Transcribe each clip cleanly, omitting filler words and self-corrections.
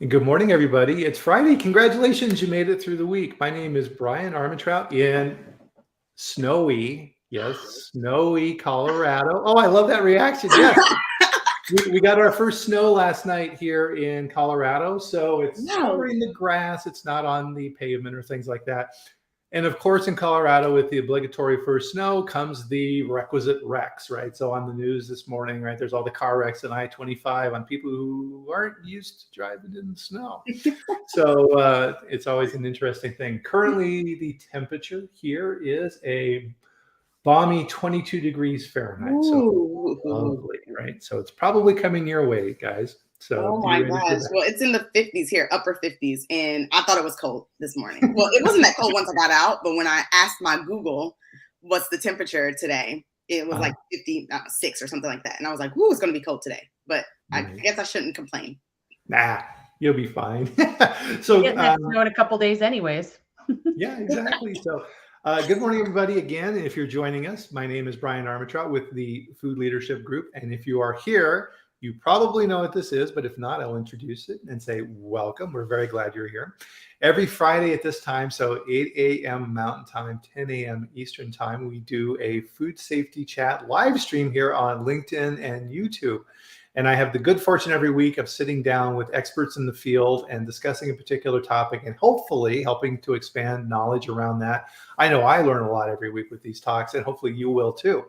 And good morning, everybody. It's Friday. Congratulations, you made it through the week. My name is Bryan Armentrout in snowy, yes, snowy Colorado. Oh, I love that reaction. Yes, we got our first snow last night here in Colorado. So it's Wow. covering the grass. It's not on the pavement or things like that. And of course, in Colorado, with the obligatory first snow comes the requisite wrecks, right? So on the news this morning, right, there's all the car wrecks on I-25 on people who aren't used to driving in the snow. So it's always an interesting thing. Currently, the temperature here is a balmy 22 degrees Fahrenheit. So Ooh. lovely, right? So it's probably coming your way, guys. So Oh be my ready for gosh. that. Well, it's in the 50s here, upper 50s, and I thought it was cold this morning. Well, it wasn't that cold once I got out, but when I asked my Google what's the temperature today, it was like 56 or something like that. And I was like, ooh, it's going to be cold today. But I guess I shouldn't complain. Nah, you'll be fine. So getting that snow in a couple days anyways. Yeah, exactly. So good morning, everybody. Again, if you're joining us, my name is Bryan Armentrout with the Food Leadership Group. And if you are here, you probably know what this is, but if not, I'll introduce it and say welcome. We're very glad you're here. Every Friday at this time, so 8 a.m. Mountain Time, 10 a.m. Eastern Time, we do a food safety chat live stream here on LinkedIn and YouTube. And I have the good fortune every week of sitting down with experts in the field and discussing a particular topic and hopefully helping to expand knowledge around that. I know I learn a lot every week with these talks, and hopefully you will too.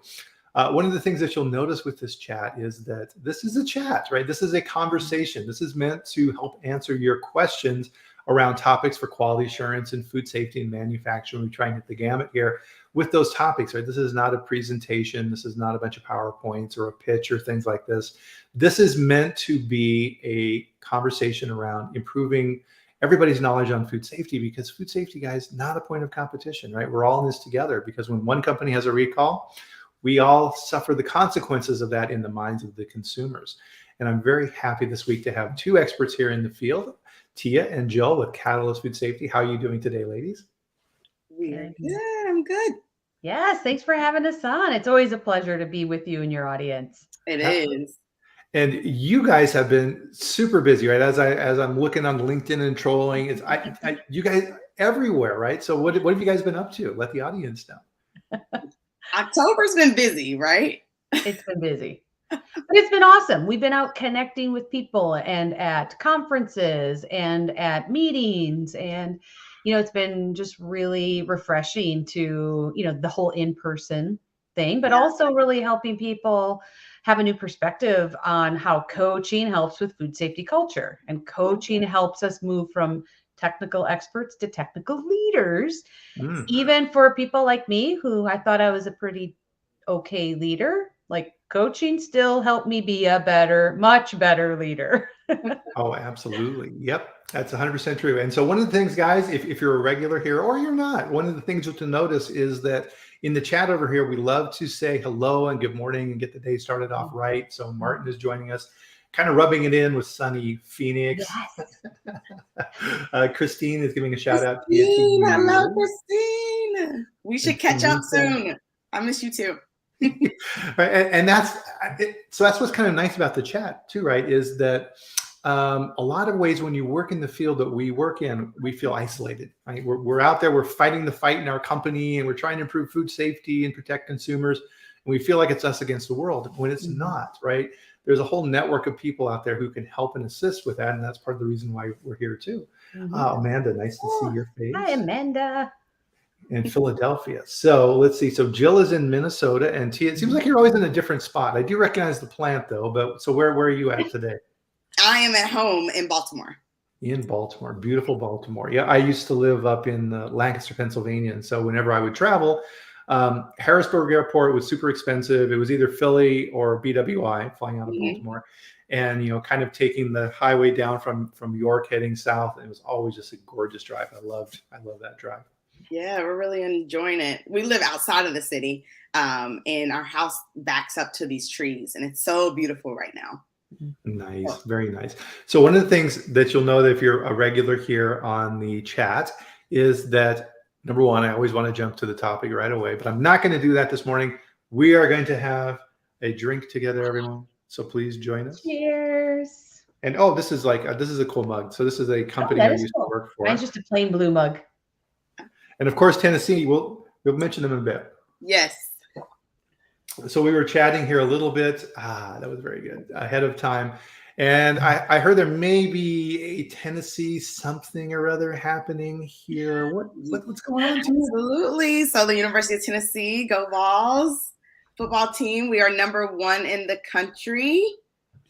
One of the things that you'll notice with this chat is that this is a chat, right? This is a conversation. This is meant to help answer your questions around topics for quality assurance and food safety and manufacturing. We try and hit the gamut here with those topics, right? This is not a presentation. This is not a bunch of PowerPoints or a pitch or things like this. This is meant to be a conversation around improving everybody's knowledge on food safety, because food safety, guys, not a point of competition, right? We're all in this together, because when one company has a recall, we all suffer the consequences of that in the minds of the consumers. And I'm very happy this week to have two experts here in the field, Tia and Jill with Catalyst Food Safety. How are you doing today, ladies? We're good. I'm good. Yes, thanks for having us on. It's always a pleasure to be with you and your audience. It is. And you guys have been super busy, right? As I'm looking on LinkedIn and trolling, it's you guys everywhere, right? So what have you guys been up to? Let the audience know. October's been busy, right? It's been busy. But it's been awesome. We've been out connecting with people and at conferences and at meetings. And, it's been just really refreshing to, the whole in-person thing, but also really helping people have a new perspective on how coaching helps with food safety culture. And coaching helps us move from technical experts to technical leaders, even for people like me, who I thought I was a pretty okay leader. Like, coaching still helped me be a much better leader. Oh, absolutely. Yep. That's 100% true. And so one of the things, guys, if you're a regular here or you're not, one of the things to notice is that in the chat over here, we love to say hello and good morning and get the day started off right. So Martin is joining us, kind of rubbing it in with sunny Phoenix. Yes. Christine is giving a shout out to you. Hello, Christine. We should catch up soon. I miss you too. Right, and that's what's kind of nice about the chat too, right? Is that a lot of ways when you work in the field that we work in, we feel isolated, right? We're out there, we're fighting the fight in our company, and we're trying to improve food safety and protect consumers, and we feel like it's us against the world when it's not, right? There's a whole network of people out there who can help and assist with that, and that's part of the reason why we're here too. Amanda, nice to see your face. Hi, Amanda. In Philadelphia. So let's see. So Jill is in Minnesota, and Tia, it seems like you're always in a different spot. I do recognize the plant though, but so where are you at today? I am at home in Baltimore. In Baltimore, beautiful Baltimore. Yeah, I used to live up in Lancaster, Pennsylvania, and so whenever I would travel, Harrisburg Airport was super expensive. It was either Philly or BWI, flying out of Baltimore, and kind of taking the highway down from York heading south. It was always just a gorgeous drive. I love that drive. Yeah, we're really enjoying it. We live outside of the city, and our house backs up to these trees, and it's so beautiful right now. Nice, very nice. So one of the things that you'll know that if you're a regular here on the chat is that, number one, I always want to jump to the topic right away, but I'm not going to do that this morning. We are going to have a drink together, everyone. So please join us. Cheers. And oh, this is a cool mug. So this is a company that I is used cool. to work for. Mine's just a plain blue mug. And of course, Tennessee, we'll mention them in a bit. Yes. So we were chatting here a little bit. That was very good ahead of time. And I heard there may be a Tennessee something or other happening here. What's going on? Absolutely. So the University of Tennessee, go Vols football team. We are #1 in the country,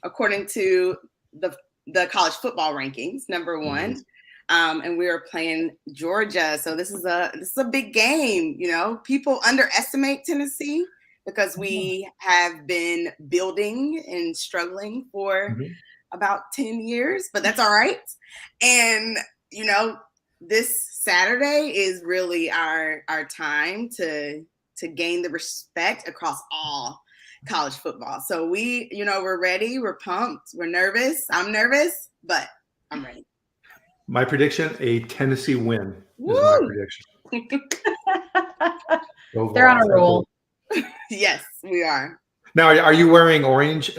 according to the college football rankings, #1. And we are playing Georgia. So this is a big game. You know, people underestimate Tennessee because we have been building and struggling for about 10 years, but that's all right. And, you know, this Saturday is really our time to gain the respect across all college football. So we're ready, we're pumped, we're nervous. I'm nervous, but I'm ready. My prediction, a Tennessee win Woo! is my prediction. They're on a roll. Yes, we are. Now, are you wearing orange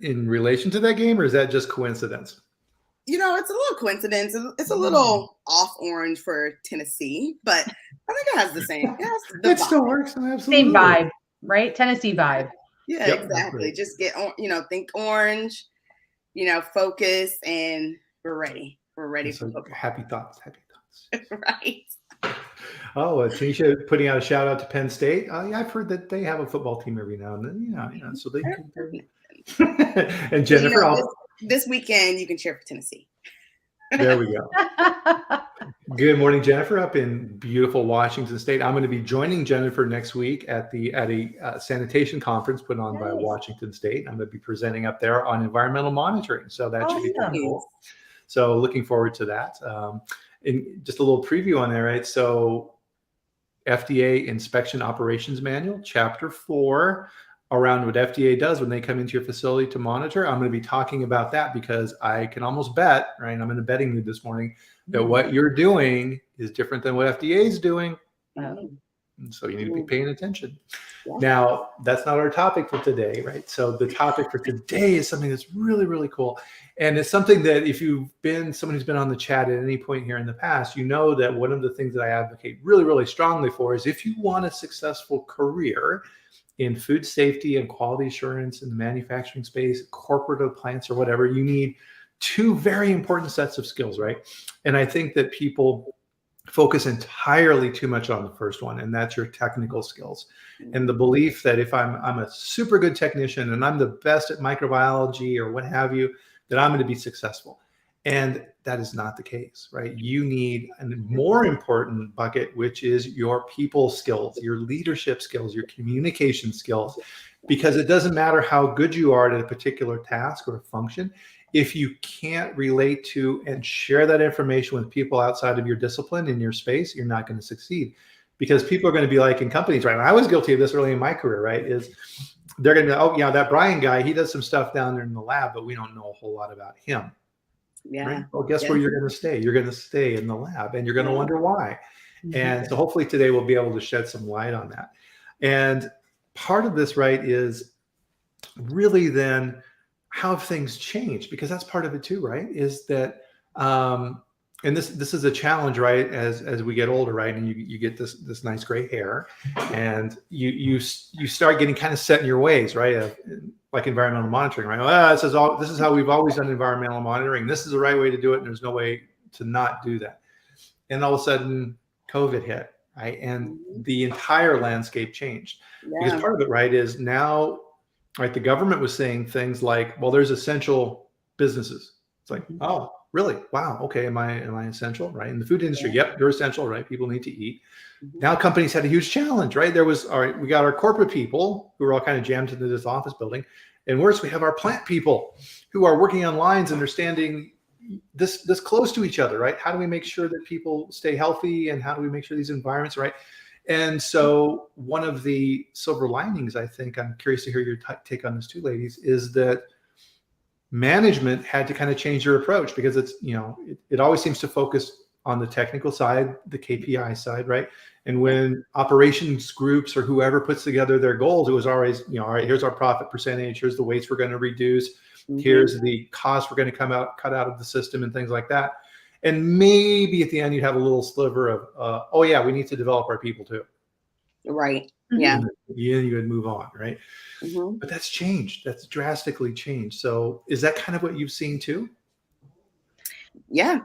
in relation to that game, or is that just coincidence? You know, it's a little coincidence. It's a little off orange for Tennessee, but I think it has the same. It still works. Absolutely. Same vibe, right? Tennessee vibe. Yeah, yep, exactly. Just get, think orange, focus, and we're ready. We're ready for football. Happy thoughts. Right. Oh, Tanisha putting out a shout out to Penn State. Yeah, I've heard that they have a football team every now and then. So they can. And Jennifer, this weekend you can cheer for Tennessee. There we go. Good morning, Jennifer, up in beautiful Washington State. I'm going to be joining Jennifer next week at a sanitation conference put on by Washington State. I'm going to be presenting up there on environmental monitoring. So that should be pretty cool. So looking forward to that. And just a little preview on there, right? So FDA Inspection Operations Manual, Chapter 4, around what FDA does when they come into your facility to monitor. I'm going to be talking about that because I can almost bet, right? I'm in a betting mood this morning, that what you're doing is different than what FDA is doing. So you need to be paying attention. Now, that's not our topic for today, right? So the topic for today is something that's really, really cool. And it's something that if you've been someone who's been on the chat at any point here in the past, you know that one of the things that I advocate really, really strongly for is if you want a successful career in food safety and quality assurance in the manufacturing space, corporate plants or whatever, you need two very important sets of skills, right? And I think that people focus entirely too much on the first one, and that's your technical skills. And the belief that if I'm a super good technician and I'm the best at microbiology or what have you, that I'm going to be successful. And that is not the case, right? You need a more important bucket, which is your people skills, your leadership skills, your communication skills, because it doesn't matter how good you are at a particular task or function. If you can't relate to and share that information with people outside of your discipline in your space, you're not going to succeed, because people are going to be like in companies, right? And I was guilty of this early in my career, right? Is they're going to be, oh, yeah, that Bryan guy, he does some stuff down there in the lab, but we don't know a whole lot about him. Yeah. Right? Well, guess where you're going to stay? You're going to stay in the lab, and you're going to wonder why. And so hopefully today we'll be able to shed some light on that. And part of this, right, is really then how have things changed? Because that's part of it too, right? Is that, and this is a challenge, right? As we get older, right, and you get this nice gray hair, and you start getting kind of set in your ways, right? Like environmental monitoring, right? Well, this is how we've always done environmental monitoring. This is the right way to do it, and there's no way to not do that. And all of a sudden, COVID hit, right? And the entire landscape changed. Because part of it, right, is now, right, the government was saying things like, well, there's essential businesses. It's like, oh, really? Wow. Okay. Am I essential? Right. In the food industry. Yep. You're essential, right? People need to eat. Now companies had a huge challenge, right? There was, all right, we got our corporate people who are all kind of jammed into this office building. And worse, we have our plant people who are working on lines and they're standing this close to each other, right? How do we make sure that people stay healthy, and how do we make sure these environments are right? And so one of the silver linings, I think, I'm curious to hear your take on this too, ladies, is that management had to kind of change their approach, because it's, it always seems to focus on the technical side, the KPI side, right? And when operations groups or whoever puts together their goals, it was always, all right, here's our profit percentage, here's the waste we're going to reduce. Here's the cost we're going to cut out of the system and things like that. And maybe at the end, you'd have a little sliver of, oh yeah, we need to develop our people too. Right. Mhm. Yeah. And then you would move on, right? Mhm. But that's changed. That's drastically changed. So is that kind of what you've seen too? Yeah.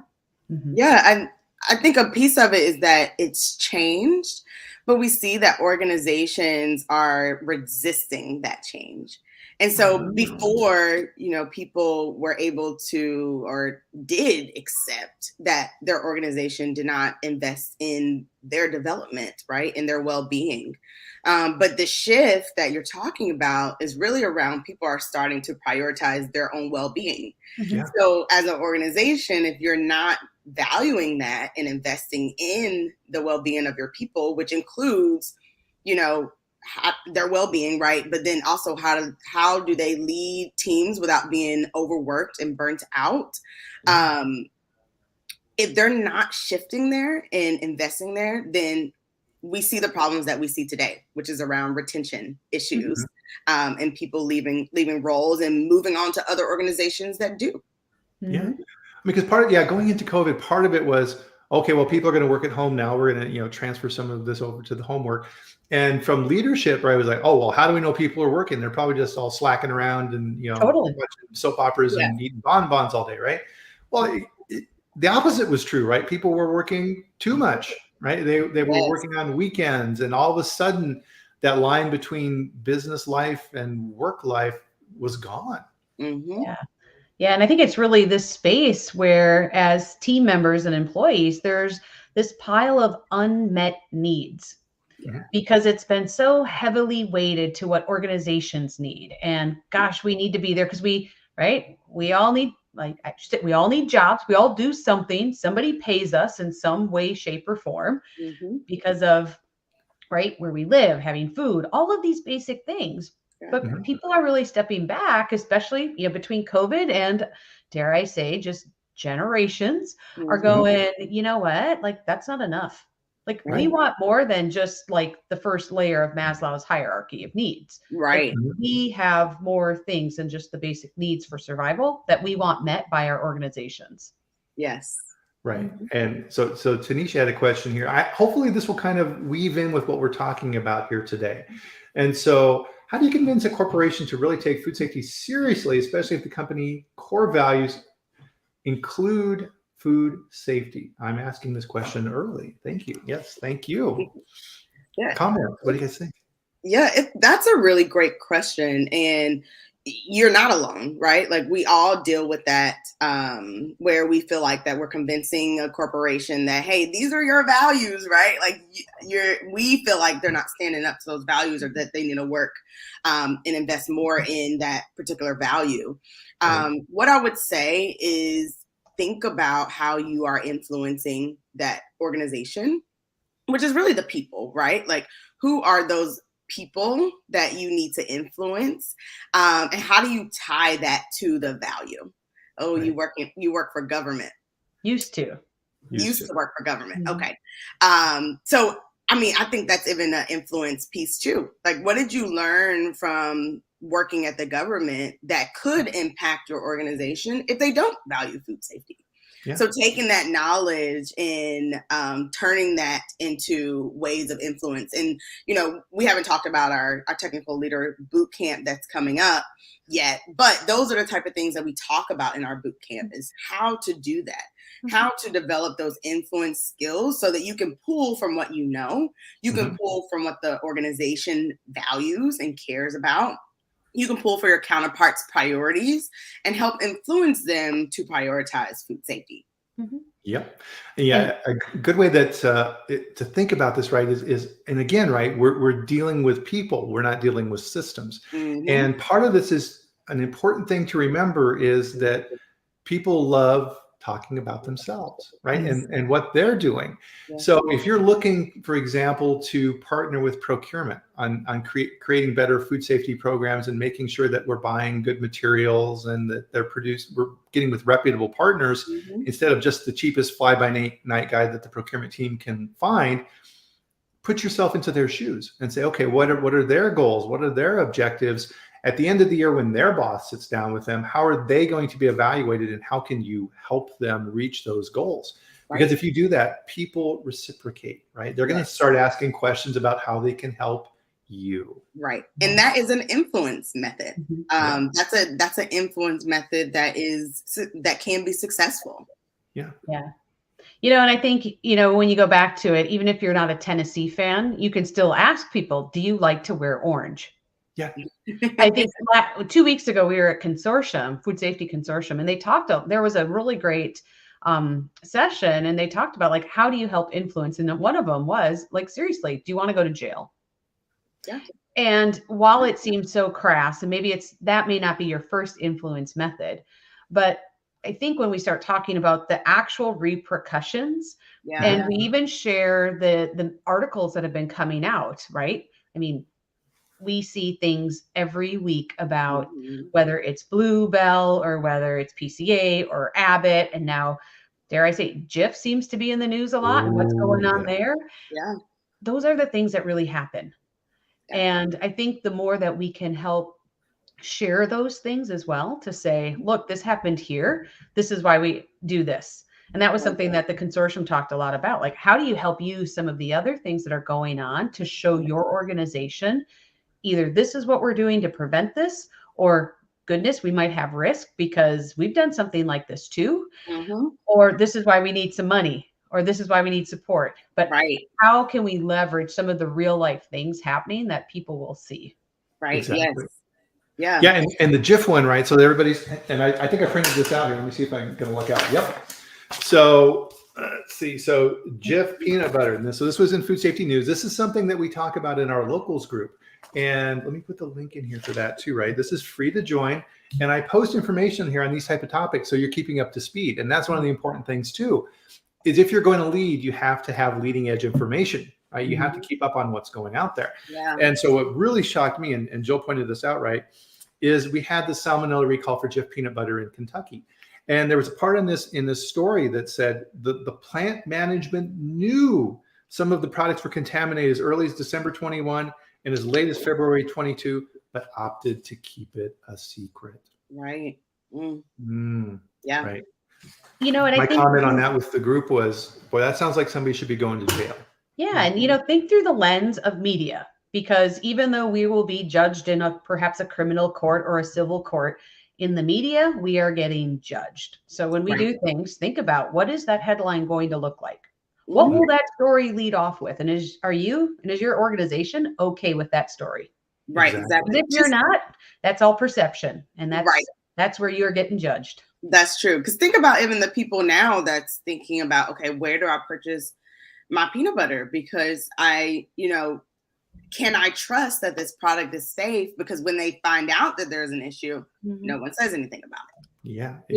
Mhm. Yeah. I think a piece of it is that it's changed, but we see that organizations are resisting that change. And so before, people were able to or did accept that their organization did not invest in their development, right, in their well-being. But the shift that you're talking about is really around people are starting to prioritize their own well-being. Mhm. Yeah. So as an organization, if you're not valuing that and investing in the well-being of your people, which includes, their well-being, right? But then also how do they lead teams without being overworked and burnt out? If they're not shifting there and investing there, then we see the problems that we see today, which is around retention issues, and people leaving roles and moving on to other organizations that do. Yeah. Mhm. Because going into COVID, part of it was, okay, well, people are going to work at home now. We're going to, transfer some of this over to the homework. And from leadership, right, I was like, oh, well, how do we know people are working? They're probably just all slacking around and, Totally. watching soap operas and eating bonbons all day, right? Well, the opposite was true, right? People were working too much, right? They were working on weekends, and all of a sudden that line between business life and work life was gone. Mm-hmm. Yeah. Yeah. And I think it's really this space where, as team members and employees, there's this pile of unmet needs because it's been so heavily weighted to what organizations need. And gosh, we need to be there because we all need, we all need jobs. We all do something. Somebody pays us in some way, shape, or form because of where we live, having food, all of these basic things. But people are really stepping back, especially between COVID and, dare I say, just generations are going, you know what? That's not enough. We want more than just the first layer of Maslow's hierarchy of needs. Right. We have more things than just the basic needs for survival that we want met by our organizations. Yes. Right. And so Tanisha had a question here. Hopefully this will kind of weave in with what we're talking about here today. And so how do you convince a corporation to really take food safety seriously, especially if the company core values include food safety? I'm asking this question early. Thank you. Yes, thank you. Yeah. Comment. What do you guys think? Yeah, that's a really great question. And you're not alone, right? We all deal with that, where we feel like that we're convincing a corporation that, hey, these are your values, right? We feel like they're not standing up to those values, or that they need to work and invest more in that particular value. What I would say is think about how you are influencing that organization, which is really the people, right? Who are those people that you need to influence, and how do you tie that to the value? You work for government. Used to work for government. Okay. So I think that's even an influence piece too. What did you learn from working at the government that could impact your organization if they don't value food safety? So taking that knowledge and turning that into ways of influence. And, we haven't talked about our technical leader boot camp that's coming up yet, but those are the type of things that we talk about in our boot camp, is how to do that, how to develop those influence skills so that you can pull from what you know, you can pull from what the organization values and cares about. You can pull for your counterparts' priorities and help influence them to prioritize food safety. Yep. Yeah. A good way that to think about this, right, is and again, right, we're dealing with people. We're not dealing with systems. And part of this is an important thing to remember is that people love talking about themselves, right? And what they're doing. So if you're looking, for example, to partner with procurement on creating better food safety programs and making sure that we're buying good materials and that we're getting with reputable partners instead of just the cheapest fly-by-night guide that the procurement team can find, put yourself into their shoes and say, okay, what are their goals? What are their objectives? at the end of the year, when their boss sits down with them, how are they going to be evaluated and how can you help them reach those goals? Right. Because if you do that, people reciprocate, right? They're going to start asking questions about how they can help you. Right. And that is an influence method. That's an influence method that can be successful. Yeah. Yeah. You know, and I think, you know, when you go back to it, even if you're not a Tennessee fan, you can still ask people, do you like to wear orange? Yeah. I think 2 weeks ago, we were at Consortium, Food Safety Consortium, and they talked, there was a really great session, and they talked about like, how do you help influence? And one of them was like, seriously, do you want to go to jail? Yeah. And while it seems so crass, and maybe that may not be your first influence method, but I think when we start talking about the actual repercussions, and we even share the articles that have been coming out, right? I mean, we see things every week about whether it's Bluebell or whether it's PCA or Abbott, and now, dare I say, Jif seems to be in the news a lot, and what's going on there. Yeah. Those are the things that really happen. Yeah. And I think the more that we can help share those things as well, to say, look, this happened here. This is why we do this. And that was something that the consortium talked a lot about. Like, how do you help use some of the other things that are going on to show your organization, either this is what we're doing to prevent this, or goodness, we might have risk because we've done something like this too. Or this is why we need some money, or this is why we need support. But how can we leverage some of the real life things happening that people will see? Right. Exactly. Yes. Yeah. Yeah. And the Jif one, right? So everybody's, and I think I printed this out here. Let me see if I'm going to look out. Yep. So let's see. So Jif peanut butter. And so this was in Food Safety News. This is something that we talk about in our locals group. And let me put the link in here for that too, right? This is free to join. And I post information here on these type of topics, so you're keeping up to speed. And that's one of the important things too, is if you're going to lead, you have to have leading edge information, right? You have to keep up on what's going out there. Yeah. And so what really shocked me, and Jill pointed this out, right, is we had the salmonella recall for Jif peanut butter in Kentucky. And there was a part in this story that said the plant management knew some of the products were contaminated as early as December 21 and as late as February 22, but opted to keep it a secret. Right. Yeah. Right. You know, and my comment on that with the group was, boy, that sounds like somebody should be going to jail. Yeah. And, you know, think through the lens of media, because even though we will be judged in perhaps a criminal court or a civil court, in the media, we are getting judged. So when we do things, think about, what is that headline going to look like? What will that story lead off with? And is your organization okay with that story? Right. Exactly. If you're not, that's all perception. And that's where you're getting judged. That's true. Because think about even the people now that's thinking about, okay, where do I purchase my peanut butter? Because can I trust that this product is safe? Because when they find out that there's an issue, no one says anything about it. Yeah. Exactly.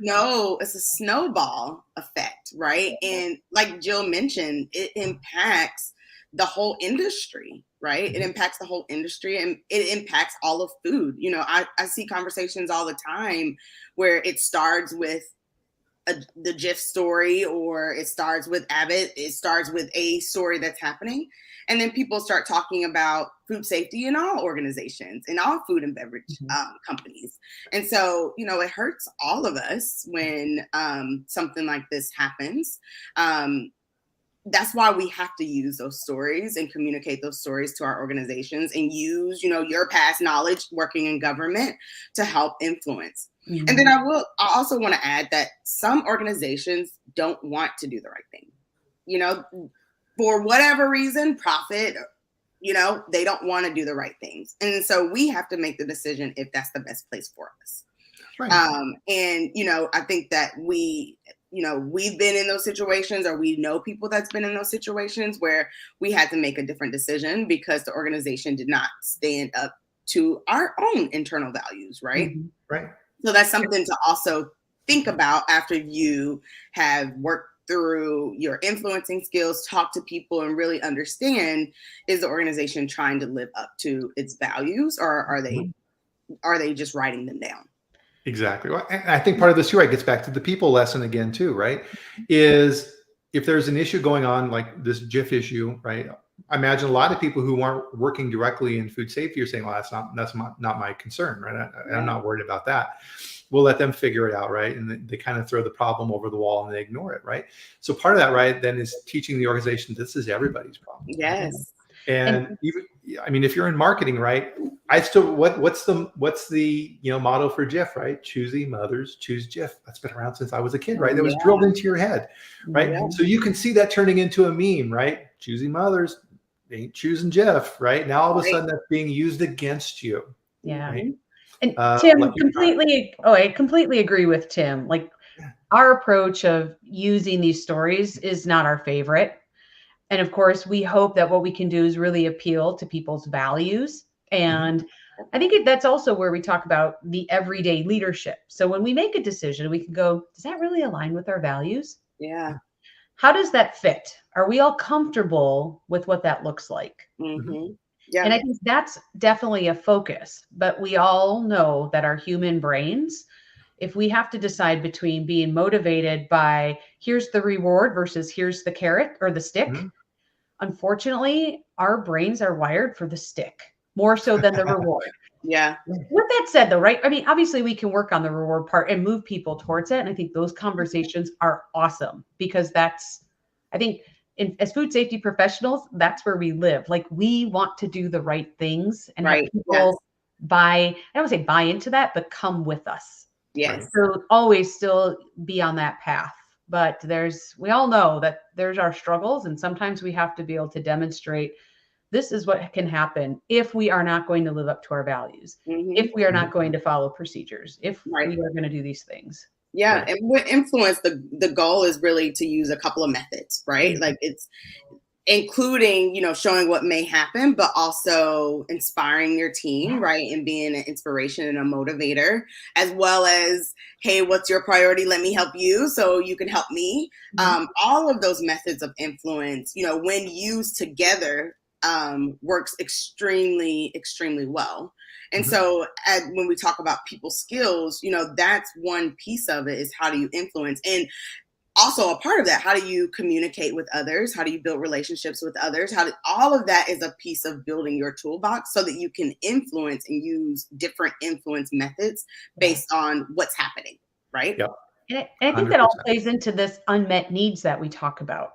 You know, it's a snowball effect, right? And like Jill mentioned, it impacts the whole industry, right? It impacts the whole industry, and it impacts all of food. You know, I see conversations all the time where it starts with the Jif story, or it starts with Abbott. It starts with a story that's happening. And then people start talking about food safety in all organizations, in all food and beverage companies. And so, you know, it hurts all of us when something like this happens. That's why we have to use those stories and communicate those stories to our organizations, and use, you know, your past knowledge working in government to help influence. And then I also want to add that some organizations don't want to do the right thing. You know, for whatever reason, profit, you know, they don't want to do the right things. And so we have to make the decision if that's the best place for us. Right. And, you know, I think that we've been in those situations, or we know people that's been in those situations where we had to make a different decision because the organization did not stand up to our own internal values. Right. Right. So that's something to also think about after you have worked through your influencing skills, talk to people, and really understand, is the organization trying to live up to its values, or are they just writing them down? Exactly. Well, and I think part of this too, right, gets back to the people lesson again too, right? Is if there's an issue going on like this Jif issue, right? I imagine a lot of people who aren't working directly in food safety are saying, well, that's not my concern, right? I'm not worried about that. We'll let them figure it out, right? And they kind of throw the problem over the wall and they ignore it, right? So part of that, right, then is teaching the organization this is everybody's problem. Yes. And even, I mean, if you're in marketing, right, I still what's the motto for Jif, right? Choosy mothers choose Jif. That's been around since I was a kid, right? That was drilled into your head, right? Yeah. So you can see that turning into a meme, right? Choosy mothers ain't choosing Jif, right? Now all of a sudden that's being used against you. Yeah. Right? And Tim, I completely agree with Tim. Like our approach of using these stories is not our favorite. And of course, we hope that what we can do is really appeal to people's values. And I think that's also where we talk about the everyday leadership. So when we make a decision, we can go, does that really align with our values? Yeah. How does that fit? Are we all comfortable with what that looks like? Mm-hmm. Yeah. And I think that's definitely a focus. But we all know that our human brains, if we have to decide between being motivated by here's the reward versus here's the carrot or the stick, unfortunately, our brains are wired for the stick more so than the reward. Yeah. With that said, though, right? I mean, obviously, we can work on the reward part and move people towards it. And I think those conversations are awesome because I think, as food safety professionals, that's where we live. Like, we want to do the right things and have people I don't want to say buy into that, but come with us. Yes. So always still be on that path. But we all know that there's our struggles, and sometimes we have to be able to demonstrate this is what can happen if we are not going to live up to our values, if we are not going to follow procedures, if we are going to do these things. Yeah. And with influence, the goal is really to use a couple of methods, right? Like it's including, showing what may happen, but also inspiring your team, right? And being an inspiration and a motivator, as well as, hey, what's your priority? Let me help you so you can help me. All of those methods of influence, when used together, works extremely, extremely well. And so when we talk about people skills, that's one piece of it is how do you influence? And also a part of that, how do you communicate with others? How do you build relationships with others? All of that is a piece of building your toolbox so that you can influence and use different influence methods based on what's happening, right? Yep. And I think that all plays into this unmet needs that we talk about.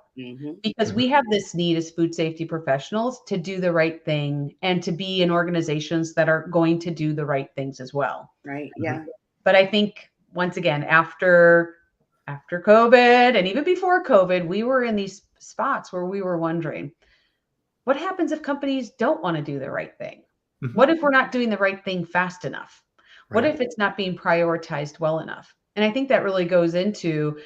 Because we have this need as food safety professionals to do the right thing and to be in organizations that are going to do the right things as well. Right. Yeah. But I think once again, after COVID and even before COVID, we were in these spots where we were wondering, what happens if companies don't want to do the right thing? What if we're not doing the right thing fast enough? What if it's not being prioritized well enough? And I think that really goes into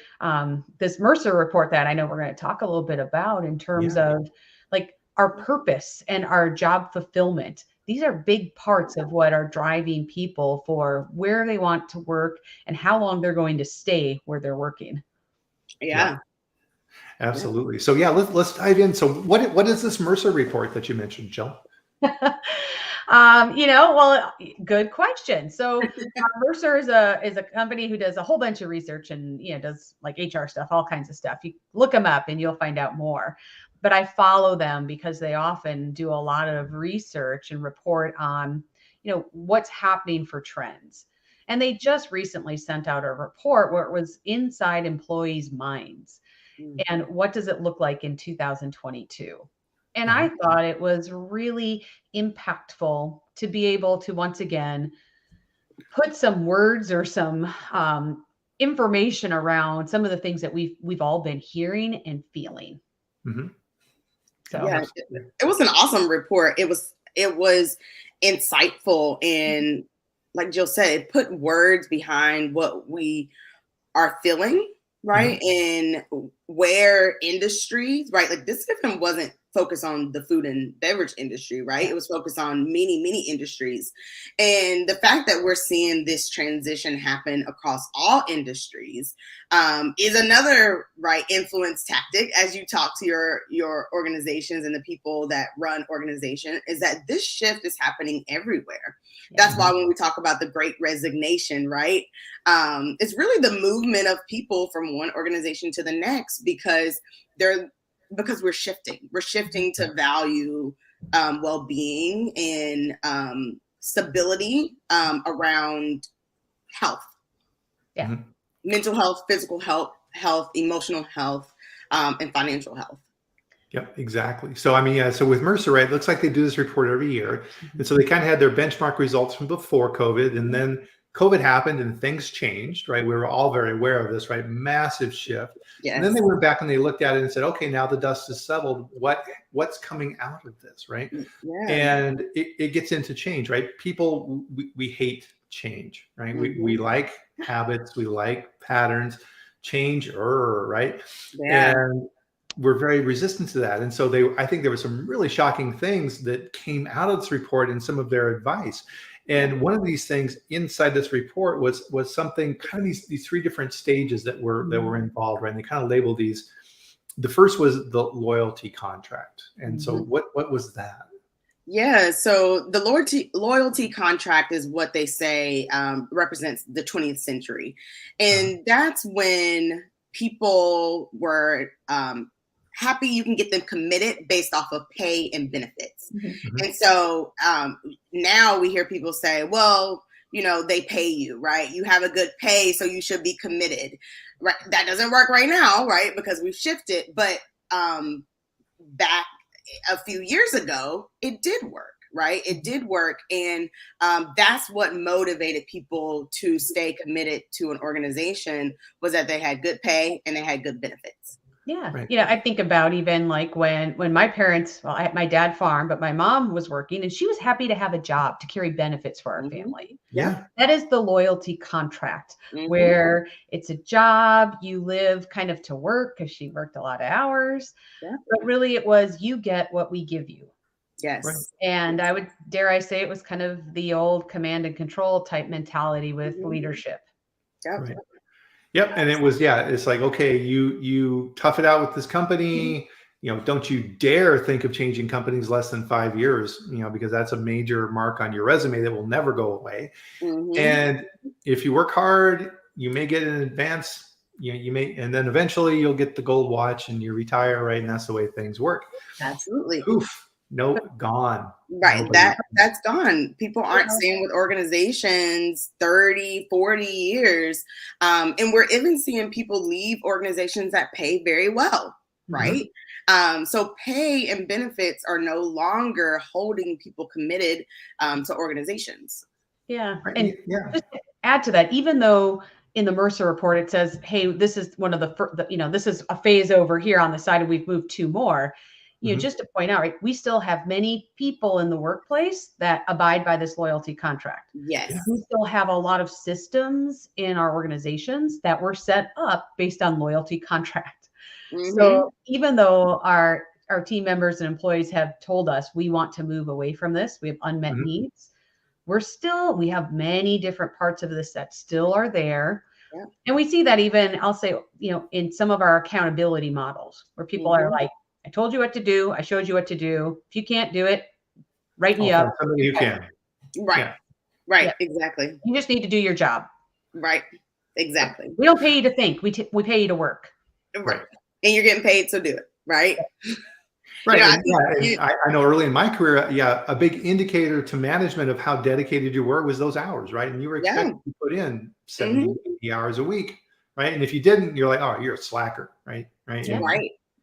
this Mercer report that I know we're going to talk a little bit about in terms of like our purpose and our job fulfillment. These are big parts of what are driving people for where they want to work and how long they're going to stay where they're working. Yeah. Absolutely. So let's dive in. So what is this Mercer report that you mentioned, Jill? Well, good question. So Mercer is a company who does a whole bunch of research and, does like HR stuff, all kinds of stuff. You look them up and you'll find out more. But I follow them because they often do a lot of research and report on, what's happening for trends. And they just recently sent out a report where it was inside employees' minds. And what does it look like in 2022? And I thought it was really impactful to be able to, once again, put some words or some information around some of the things that we've all been hearing and feeling. So, yeah, it was an awesome report. It was insightful and, like Jill said, it put words behind what we are feeling, right? And where industries, right? Like this even wasn't focused on the food and beverage industry, right? It was focused on many, many industries. And the fact that we're seeing this transition happen across all industries is another, right, influence tactic as you talk to your organizations and the people that run organizations, is that this shift is happening everywhere. That's why when we talk about the Great Resignation, right, it's really the movement of people from one organization to the next because they're because we're shifting to value well-being and stability around health, Yeah. mental health, physical health, emotional health, and financial health. Yep, exactly. So, I mean, yeah, so with Mercer, right, it looks like they do this report every year. And so they kind of had their benchmark results from before COVID, and then COVID happened and things changed, right? We were all very aware of this, right? Massive shift. Yes. And then they went back and they looked at it and said, okay, now the dust has settled. What's coming out of this, right? Yeah. And it gets into change, right? People, we hate change, right? We like habits, we like patterns, change, right? Yeah. And we're very resistant to that. And so I think there were some really shocking things that came out of this report and some of their advice. And one of these things inside this report was something kind of these three different stages that were involved, right? And they kind of labeled these. The first was the loyalty contract. And so what was that? Yeah, so the loyalty contract is what they say represents the 20th century. And that's when people were happy you can get them committed based off of pay and benefits. And so now we hear people say, well, they pay you, right? You have a good pay, so you should be committed. Right? That doesn't work right now, right? Because we've shifted. But back a few years ago, it did work, right? It did work. And that's what motivated people to stay committed to an organization, was that they had good pay and they had good benefits. Yeah. Right. I think about even like when my parents, well, my dad farmed, but my mom was working and she was happy to have a job to carry benefits for our family. Yeah. That is the loyalty contract, where it's a job, you live kind of to work because she worked a lot of hours, but really it was, you get what we give you. Yes. Right. And dare I say, it was kind of the old command and control type mentality with leadership. Yep. Right. Yep. And it was, it's like, okay, you tough it out with this company, don't you dare think of changing companies less than 5 years, because that's a major mark on your resume that will never go away. And if you work hard, you may get an advance, you may, and then eventually you'll get the gold watch and you retire, right? And that's the way things work. Absolutely. Oof. Nope, gone. Right. Nobody. That's gone. People aren't staying with organizations 30, 40 years. And we're even seeing people leave organizations that pay very well. Right. So pay and benefits are no longer holding people committed to organizations. Yeah. And just to add to that, even though in the Mercer report, it says, hey, this is one of this is a phase over here on the side and we've moved 2 more. Just to point out, right, we still have many people in the workplace that abide by this loyalty contract. Yes. We still have a lot of systems in our organizations that were set up based on loyalty contract. So even though our team members and employees have told us we want to move away from this, we have unmet needs, we have many different parts of this that still are there. Yeah. And we see that even, I'll say, in some of our accountability models where people are like, I told you what to do. I showed you what to do. If you can't do it, write me up. Somebody who can. Right. Yeah. Right. Yeah. Exactly. You just need to do your job. Right. Exactly. We don't pay you to think. We pay you to work. Right. And you're getting paid, so do it. Right. Right. I know early in my career, a big indicator to management of how dedicated you were was those hours, right? And you were expected to put in 70, 80 hours a week, right? And if you didn't, you're like, oh, you're a slacker, right? Right. Yeah.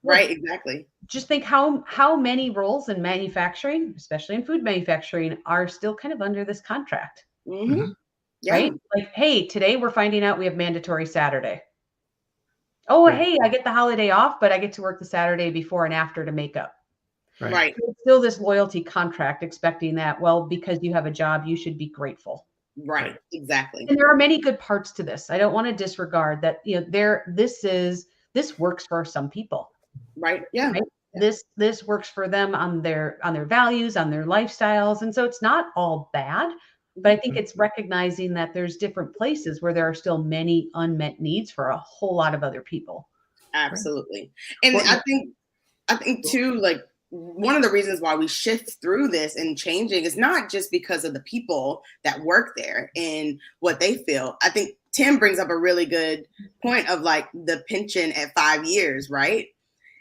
Right. Exactly. Just think how many roles in manufacturing, especially in food manufacturing, are still kind of under this contract. Yeah. Right? Like, hey, today we're finding out we have mandatory Saturday. Oh, hey, I get the holiday off, but I get to work the Saturday before and after to make up. Right. So it's still this loyalty contract expecting that, well, because you have a job, you should be grateful. Right. Exactly. And there are many good parts to this. I don't want to disregard that, this works for some people. Right. Yeah. Right? This works for them on their values, on their lifestyles. And so it's not all bad, but I think it's recognizing that there's different places where there are still many unmet needs for a whole lot of other people. Absolutely. And I think too, like, one of the reasons why we shift through this and changing is not just because of the people that work there and what they feel. I think Tim brings up a really good point of like the pension at 5 years, right?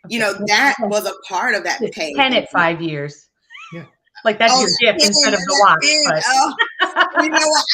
you know, that was a part of that pay. 10 at 5 years. Yeah. Like that's your gift 10, instead of the watch. But. Oh, you know what?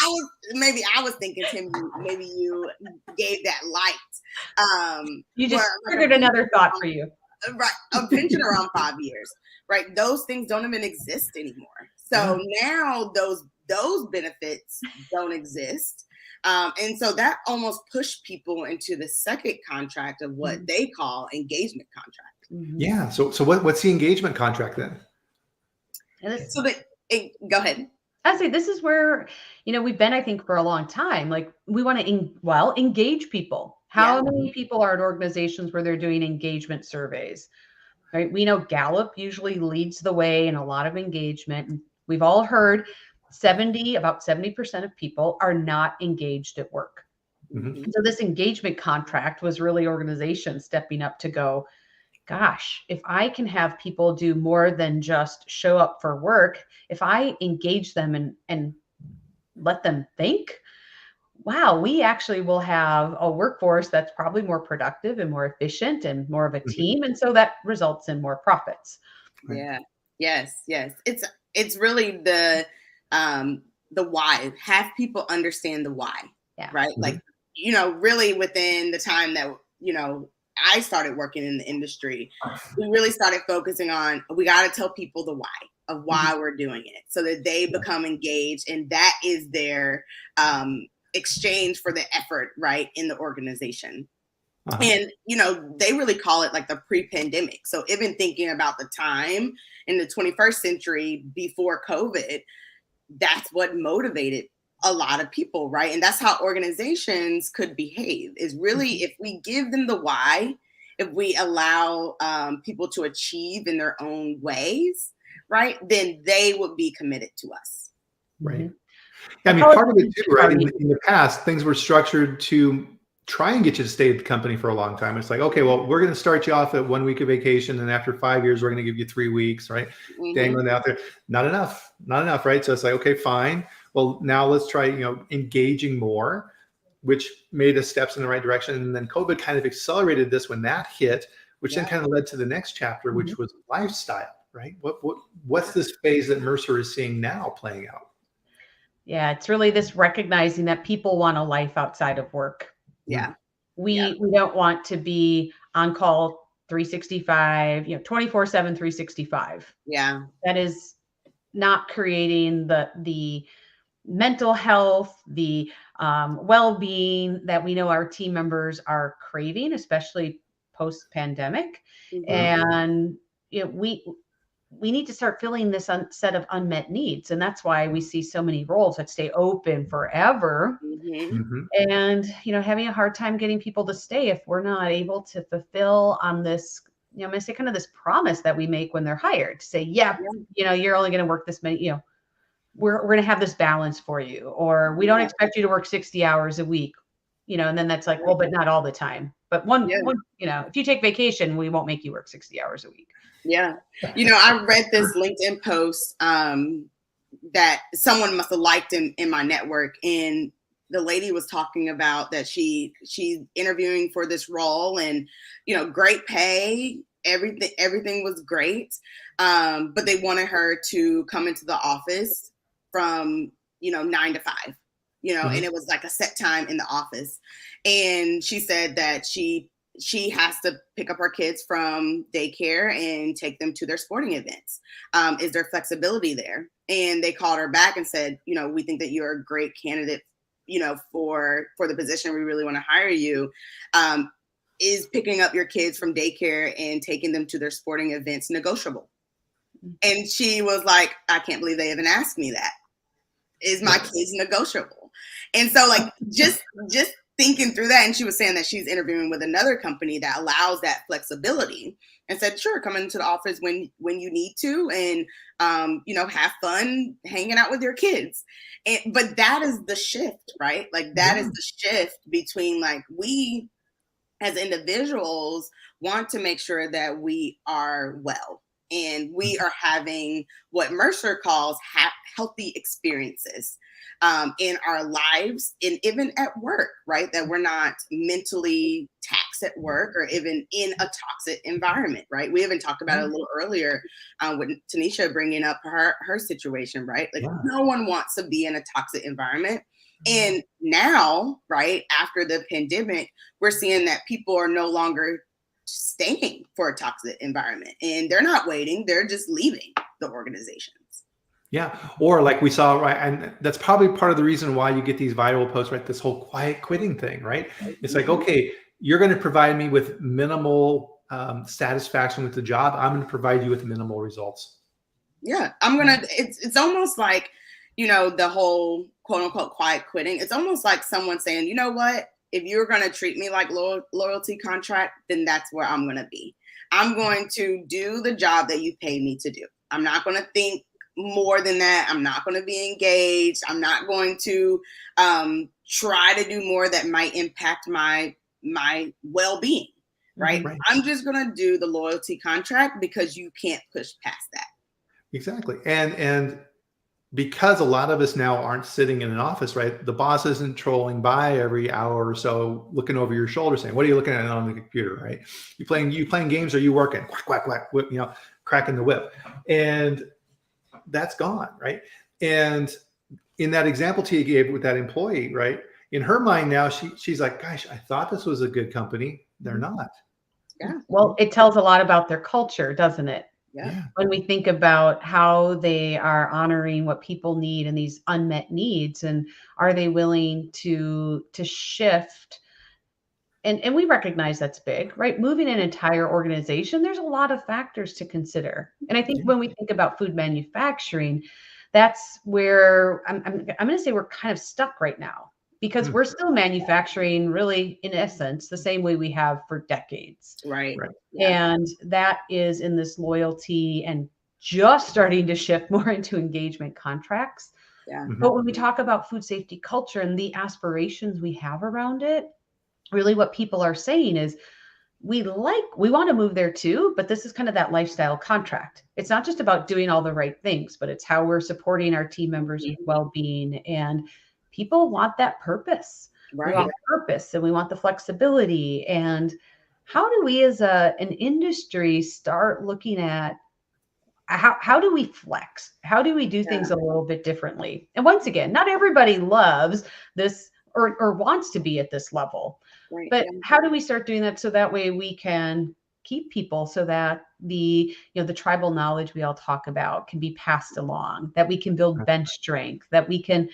I was thinking, Tim, maybe you gave that light. You just triggered another thought for you. Right. A pension around 5 years. Right. Those things don't even exist anymore. So now those benefits don't exist. And so that almost pushed people into the second contract of what they call engagement contract. Yeah. So what's the engagement contract then? Go ahead. I say this is where, we've been, I think, for a long time. Like we want to, engage people. How many people are at organizations where they're doing engagement surveys? Right. We know Gallup usually leads the way in a lot of engagement. We've all heard about 70% of people are not engaged at work. So this engagement contract was really organizations stepping up to go, gosh, if I can have people do more than just show up for work, if I engage them and let them think, wow, we actually will have a workforce that's probably more productive and more efficient and more of a team. And so that results in more profits. Yeah. Yes. It's really the why. Have people understand the why. Yeah. Right. Like, really within the time that, I started working in the industry, we really started focusing on, we got to tell people the why of why we're doing it so that they become engaged. And that is their exchange for the effort, right, in the organization. And, they really call it like the pre-pandemic. So even thinking about the time in the 21st century before COVID, that's what motivated a lot of people, right? And that's how organizations could behave, is really if we give them the why, if we allow people to achieve in their own ways, right, then they would be committed to us. Right. I mean, part of it too, right? In the past, things were structured to try and get you to stay at the company for a long time. It's like, okay, well, we're going to start you off at 1 week of vacation, and after 5 years, we're going to give you 3 weeks, right? Dangling out there. Not enough, right? So it's like, okay, fine. Well, now let's try, engaging more, which made us steps in the right direction. And then COVID kind of accelerated this when that hit, which then kind of led to the next chapter, which was lifestyle, right? What's this phase that Mercer is seeing now playing out? Yeah, it's really this recognizing that people want a life outside of work. Yeah. We don't want to be on call 365, 24/7, 365. Yeah. That is not creating the mental health, the well-being that we know our team members are craving, especially post-pandemic. And we need to start filling this set of unmet needs. And that's why we see so many roles that stay open forever. And, having a hard time getting people to stay if we're not able to fulfill on this, I'm going to say kind of this promise that we make when they're hired to say, you're only going to work this many, we're going to have this balance for you, or we don't expect you to work 60 hours a week, and then that's like, well, but not all the time. But one, if you take vacation, we won't make you work 60 hours a week. Yeah. I read this LinkedIn post that someone must have liked in my network. And the lady was talking about that she's interviewing for this role and, great pay, everything was great. But they wanted her to come into the office from, 9 to 5, and it was like a set time in the office. And she said that she has to pick up her kids from daycare and take them to their sporting events. Is there flexibility there? And they called her back and said, we think that you're a great candidate, for the position. We really want to hire you. Is picking up your kids from daycare and taking them to their sporting events negotiable? And she was like, I can't believe they even asked me that. Is my kids negotiable? And so like, just thinking through that, and she was saying that she's interviewing with another company that allows that flexibility, and said, sure, come into the office when you need to, and have fun hanging out with your kids. But that is the shift, right? Like that is the shift between like, we as individuals want to make sure that we are well, and we are having what Mercer calls healthy experiences in our lives, and even at work, right? That we're not mentally taxed at work or even in a toxic environment, right? We even talked about it a little earlier with Tanisha bringing up her situation, right? Like no one wants to be in a toxic environment. And now, right, after the pandemic, we're seeing that people are no longer staying for a toxic environment and they're not waiting, they're just leaving the organizations. Yeah. Or like we saw, right. And that's probably part of the reason why you get these viral posts, right? This whole quiet quitting thing, right? It's like, okay, you're going to provide me with minimal satisfaction with the job. I'm going to provide you with minimal results. Yeah. It's almost like, the whole quote unquote quiet quitting. It's almost like someone saying, you know what, if you're going to treat me like loyalty contract, then that's where I'm going to be. I'm going to do the job that you pay me to do. I'm not going to think more than that. I'm not going to be engaged. I'm not going to try to do more that might impact my well-being, right? I'm just going to do the loyalty contract because you can't push past that. Exactly. And because a lot of us now aren't sitting in an office, right? The boss isn't trolling by every hour or so, looking over your shoulder saying, what are you looking at on the computer, right? You playing games or you working? Quack, quack, quack, whip, cracking the whip. And that's gone, right? And in that example Tia gave with that employee, right? In her mind now, she's like, gosh, I thought this was a good company. They're not. Yeah. Well, it tells a lot about their culture, doesn't it? Yeah. When we think about how they are honoring what people need and these unmet needs, and are they willing to shift? And we recognize that's big, right? Moving an entire organization, there's a lot of factors to consider. And I think when we think about food manufacturing, that's where I'm going to say we're kind of stuck right now, because we're still manufacturing really, in essence, the same way we have for decades. Right. Yeah. And that is in this loyalty and just starting to shift more into engagement contracts. Yeah. But when we talk about food safety culture and the aspirations we have around it, really what people are saying is we want to move there too, but this is kind of that lifestyle contract. It's not just about doing all the right things, but it's how we're supporting our team members' well-being, and people want that purpose. Right. We want purpose and we want the flexibility. And how do we as an industry start looking at how do we flex? How do we do things a little bit differently? And once again, not everybody loves this or wants to be at this level. Right. But how do we start doing that so that way we can keep people, so that the tribal knowledge we all talk about can be passed along, that we can build bench strength, that we can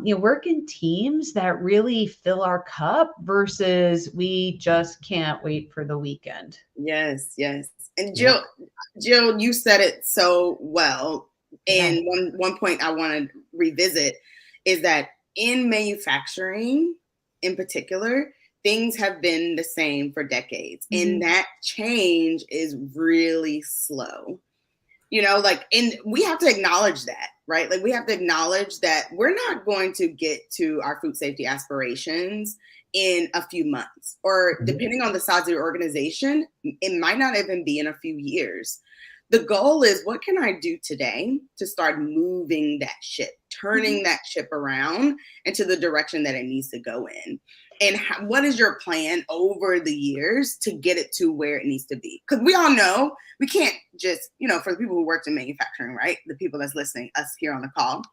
work in teams that really fill our cup versus we just can't wait for the weekend. Yes. And Jill, you said it so well. And one point I want to revisit is that in manufacturing in particular, things have been the same for decades. And that change is really slow. And we have to acknowledge that, right? Like we have to acknowledge that we're not going to get to our food safety aspirations in a few months, or depending on the size of your organization, it might not even be in a few years. The goal is, what can I do today to start moving that ship, turning that ship around into the direction that it needs to go in? And what is your plan over the years to get it to where it needs to be? Because we all know we can't just, for the people who worked in manufacturing, right? The people that's listening, us here on the call,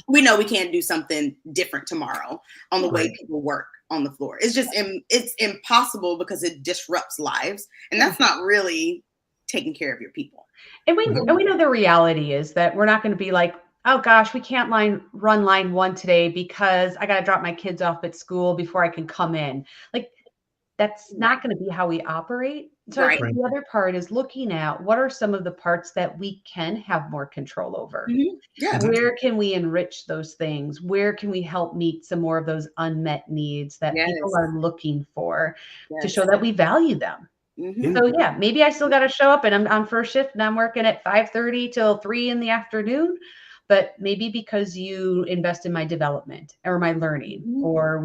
we know we can't do something different tomorrow on the way people work on the floor. It's just, it's impossible because it disrupts lives. And that's not really taking care of your people. And we know the reality is that we're not going to be like, oh gosh, we can't run line 1 today because I got to drop my kids off at school before I can come in. Like, that's not going to be how we operate. So I think the other part is looking at what are some of the parts that we can have more control over. Where can we enrich those things? Where can we help meet some more of those unmet needs that people are looking for to show that we value them? So maybe I still got to show up and I'm on first shift and I'm working at 5:30 till 3 in the afternoon, but maybe because you invest in my development or my learning, or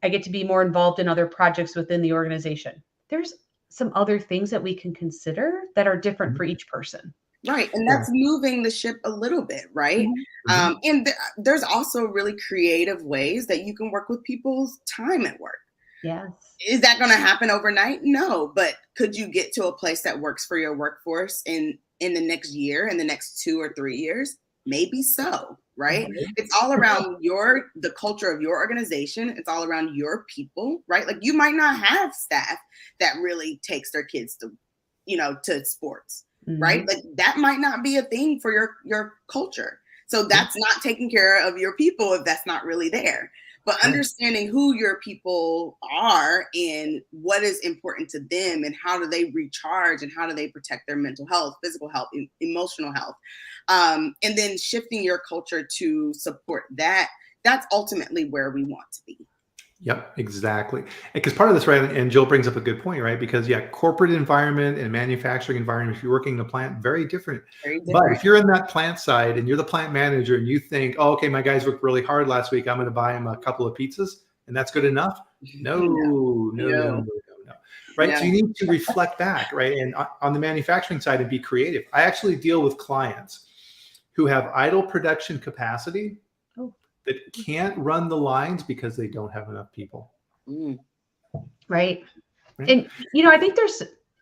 I get to be more involved in other projects within the organization. There's some other things that we can consider that are different for each person. Right. And that's moving the ship a little bit, right? And there's also really creative ways that you can work with people's time at work. Yes. Is that going to happen overnight? No, but could you get to a place that works for your workforce in the next year, in the next 2 or 3 years? Maybe so, right? It's all around the culture of your organization. It's all around your people, right? Like you might not have staff that really takes their kids to, to sports, right? Like that might not be a thing for your culture. So that's not taking care of your people if that's not really there. But understanding who your people are and what is important to them and how do they recharge and how do they protect their mental health, physical health, emotional health. And then shifting your culture to support that, that's ultimately where we want to be. Yep, exactly. Because part of this, right, and Jill brings up a good point, right? Because corporate environment and manufacturing environment, if you're working in a plant, very different. But if you're in that plant side and you're the plant manager and you think, oh, okay, my guys worked really hard last week, I'm going to buy them a couple of pizzas and that's good enough. No. Right. No. So you need to reflect back, right? And on the manufacturing side and be creative. I actually deal with clients who have idle production capacity that can't run the lines because they don't have enough people. Right. And, I think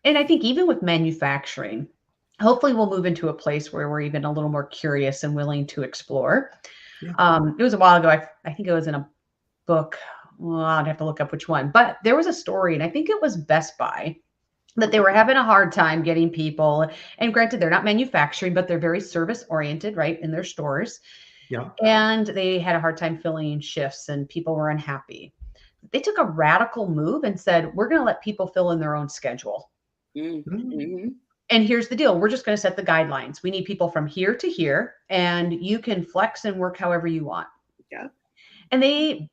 I think even with manufacturing, hopefully we'll move into a place where we're even a little more curious and willing to explore. It was a while ago. I think it was in a book. Well, I'd have to look up which one, but there was a story, and I think it was Best Buy, that they were having a hard time getting people. And granted, they're not manufacturing, but they're very service oriented, right, in their stores. Yeah. And they had a hard time filling shifts and people were unhappy. They took a radical move and said, we're going to let people fill in their own schedule. And here's the deal. We're just going to set the guidelines. We need people from here to here, and you can flex and work however you want. Yeah. And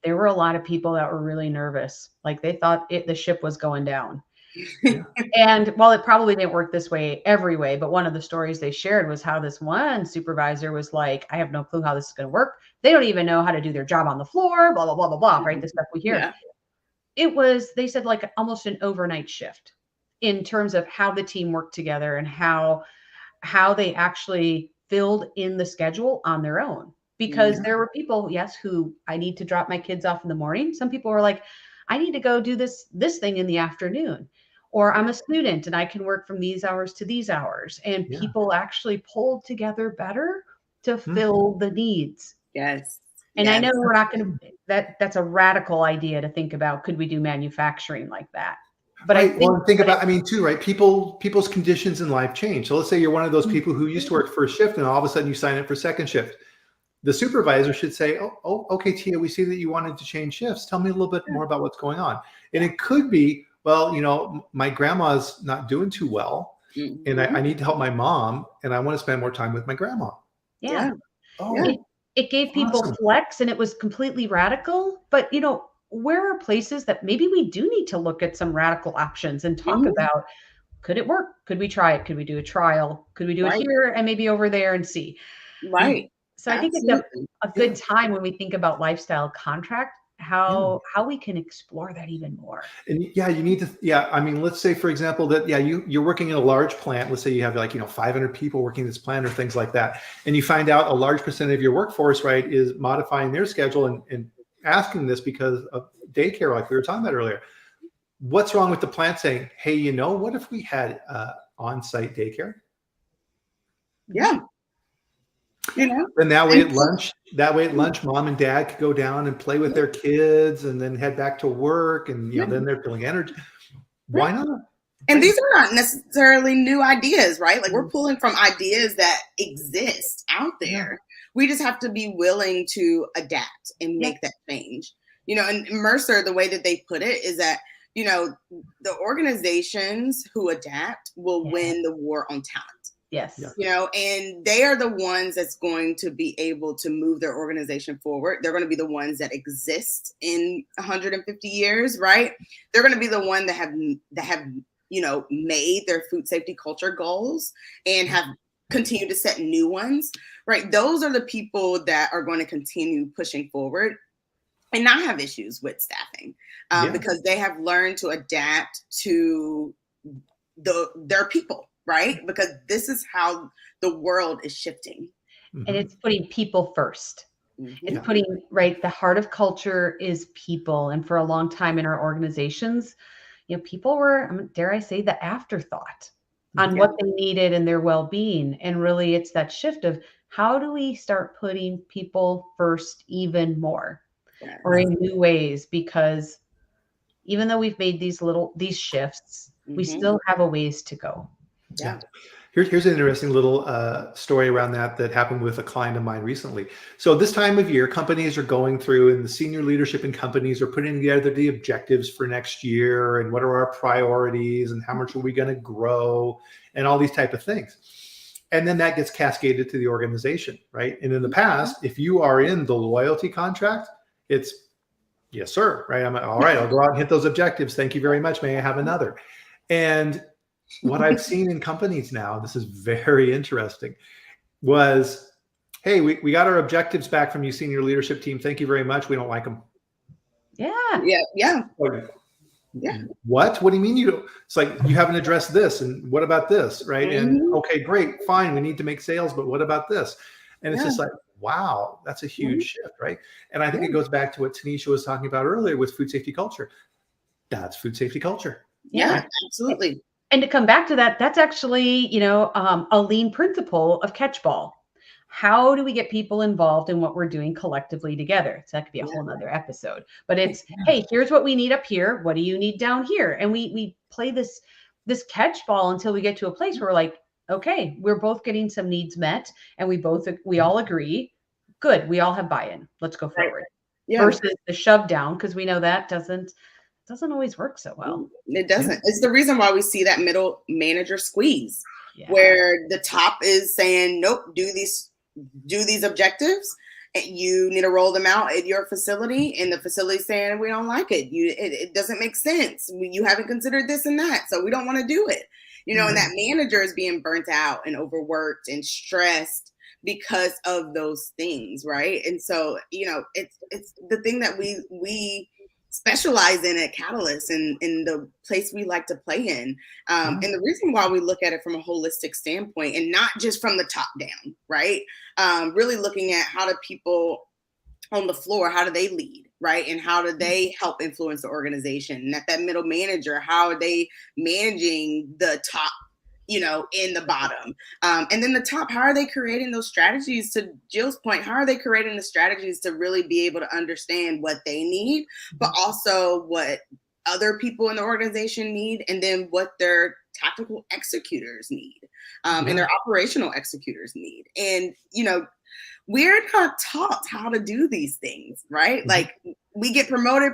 there were a lot of people that were really nervous. Like they thought the ship was going down. And while it probably didn't work this way every way, but one of the stories they shared was how this one supervisor was like, I have no clue how this is going to work. They don't even know how to do their job on the floor, blah, blah, blah, blah, blah, right? The stuff we hear. It was, they said, like almost an overnight shift in terms of how the team worked together and how they actually filled in the schedule on their own. Because there were people, who I need to drop my kids off in the morning. Some people were like, I need to go do this thing in the afternoon. Or I'm a student and I can work from these hours to these hours. And people actually pulled together better to fill the needs. Yes. And I know we're not going to, that's a radical idea to think about. Could we do manufacturing like that? But think about, right? People's conditions in life change. So let's say you're one of those people who used to work first shift and all of a sudden you sign up for second shift. The supervisor should say, oh, okay, Tia, we see that you wanted to change shifts. Tell me a little bit more about what's going on. And it could be, well, my grandma's not doing too well and I need to help my mom and I want to spend more time with my grandma. Yeah. It gave people flex and it was completely radical. But, where are places that maybe we do need to look at some radical options and talk about, could it work? Could we try it? Could we do a trial? Could we do it here and maybe over there and see? Right. So I think it's a good time when we think about lifestyle contract, how we can explore that even more. And you need to, let's say, for example, that, you're working in a large plant. Let's say you have 500 people working in this plant or things like that. And you find out a large percent of your workforce, right, is modifying their schedule and asking this because of daycare, like we were talking about earlier. What's wrong with the plant saying, hey, what if we had on-site daycare? Yeah. And that way at lunch, mom and dad could go down and play with their kids and then head back to work. And, then they're feeling energy. Why not? And these are not necessarily new ideas, right? Like we're pulling from ideas that exist out there. We just have to be willing to adapt and make that change. And Mercer, the way that they put it is that, the organizations who adapt will win the war on talent. Yes. And they are the ones that's going to be able to move their organization forward. They're going to be the ones that exist in 150 years, right? They're going to be the one that have made their food safety culture goals and have continued to set new ones, right? Those are the people that are going to continue pushing forward and not have issues with staffing because they have learned to adapt to their people. Right? Because this is how the world is shifting. And it's putting people first. It's putting, right, the heart of culture is people. And for a long time in our organizations, people were, dare I say, the afterthought on what they needed and their well-being. And really it's that shift of how do we start putting people first even more or in new ways? Because even though we've made these shifts, we still have a ways to go. Yeah. Here's an interesting little story around that happened with a client of mine recently. So this time of year, companies are going through, and the senior leadership in companies are putting together the objectives for next year and what are our priorities and how much are we going to grow and all these type of things. And then that gets cascaded to the organization, right? And in the past, if you are in the loyalty contract, it's yes, sir, right? I'm all right. I'll go out and hit those objectives. Thank you very much. May I have another? And what I've seen in companies now, this is very interesting, was, hey, we got our objectives back from you, senior leadership team. Thank you very much. We don't like them. Yeah. Okay. Yeah. What do you mean it's like you haven't addressed this, and what about this, right? And okay, great, fine. We need to make sales, but what about this? And it's just like, wow, that's a huge shift, right? And I think it goes back to what Tanisha was talking about earlier with food safety culture. That's food safety culture. Yeah, absolutely. And to come back to that, that's actually, a lean principle of catchball. How do we get people involved in what we're doing collectively together? So that could be a whole nother episode, but it's, hey, here's what we need up here. What do you need down here? And we play this catchball until we get to a place where we're like, okay, we're both getting some needs met and we all agree. Good. We all have buy-in. Let's go forward. Yeah. Versus the shove down, because we know that doesn't always work so well. It doesn't. It's the reason why we see that middle manager squeeze, where the top is saying, nope, do these objectives. You need to roll them out at your facility, and the facility saying, we don't like it. It doesn't make sense. You haven't considered this and that, so we don't want to do it. And that manager is being burnt out and overworked and stressed because of those things, right? And so, it's the thing that we specialize in at Catalyst and in the place we like to play in. And the reason why we look at it from a holistic standpoint and not just from the top down, right? Really looking at how do people on the floor, how do they lead, right? And how do they help influence the organization? And at that middle manager, how are they managing the top, in the bottom? And then the top, how are they creating those strategies? To Jill's point, how are they creating the strategies to really be able to understand what they need, but also what other people in the organization need, and then what their tactical executors need, and their operational executors need. And, we're not taught how to do these things, right? Like we get promoted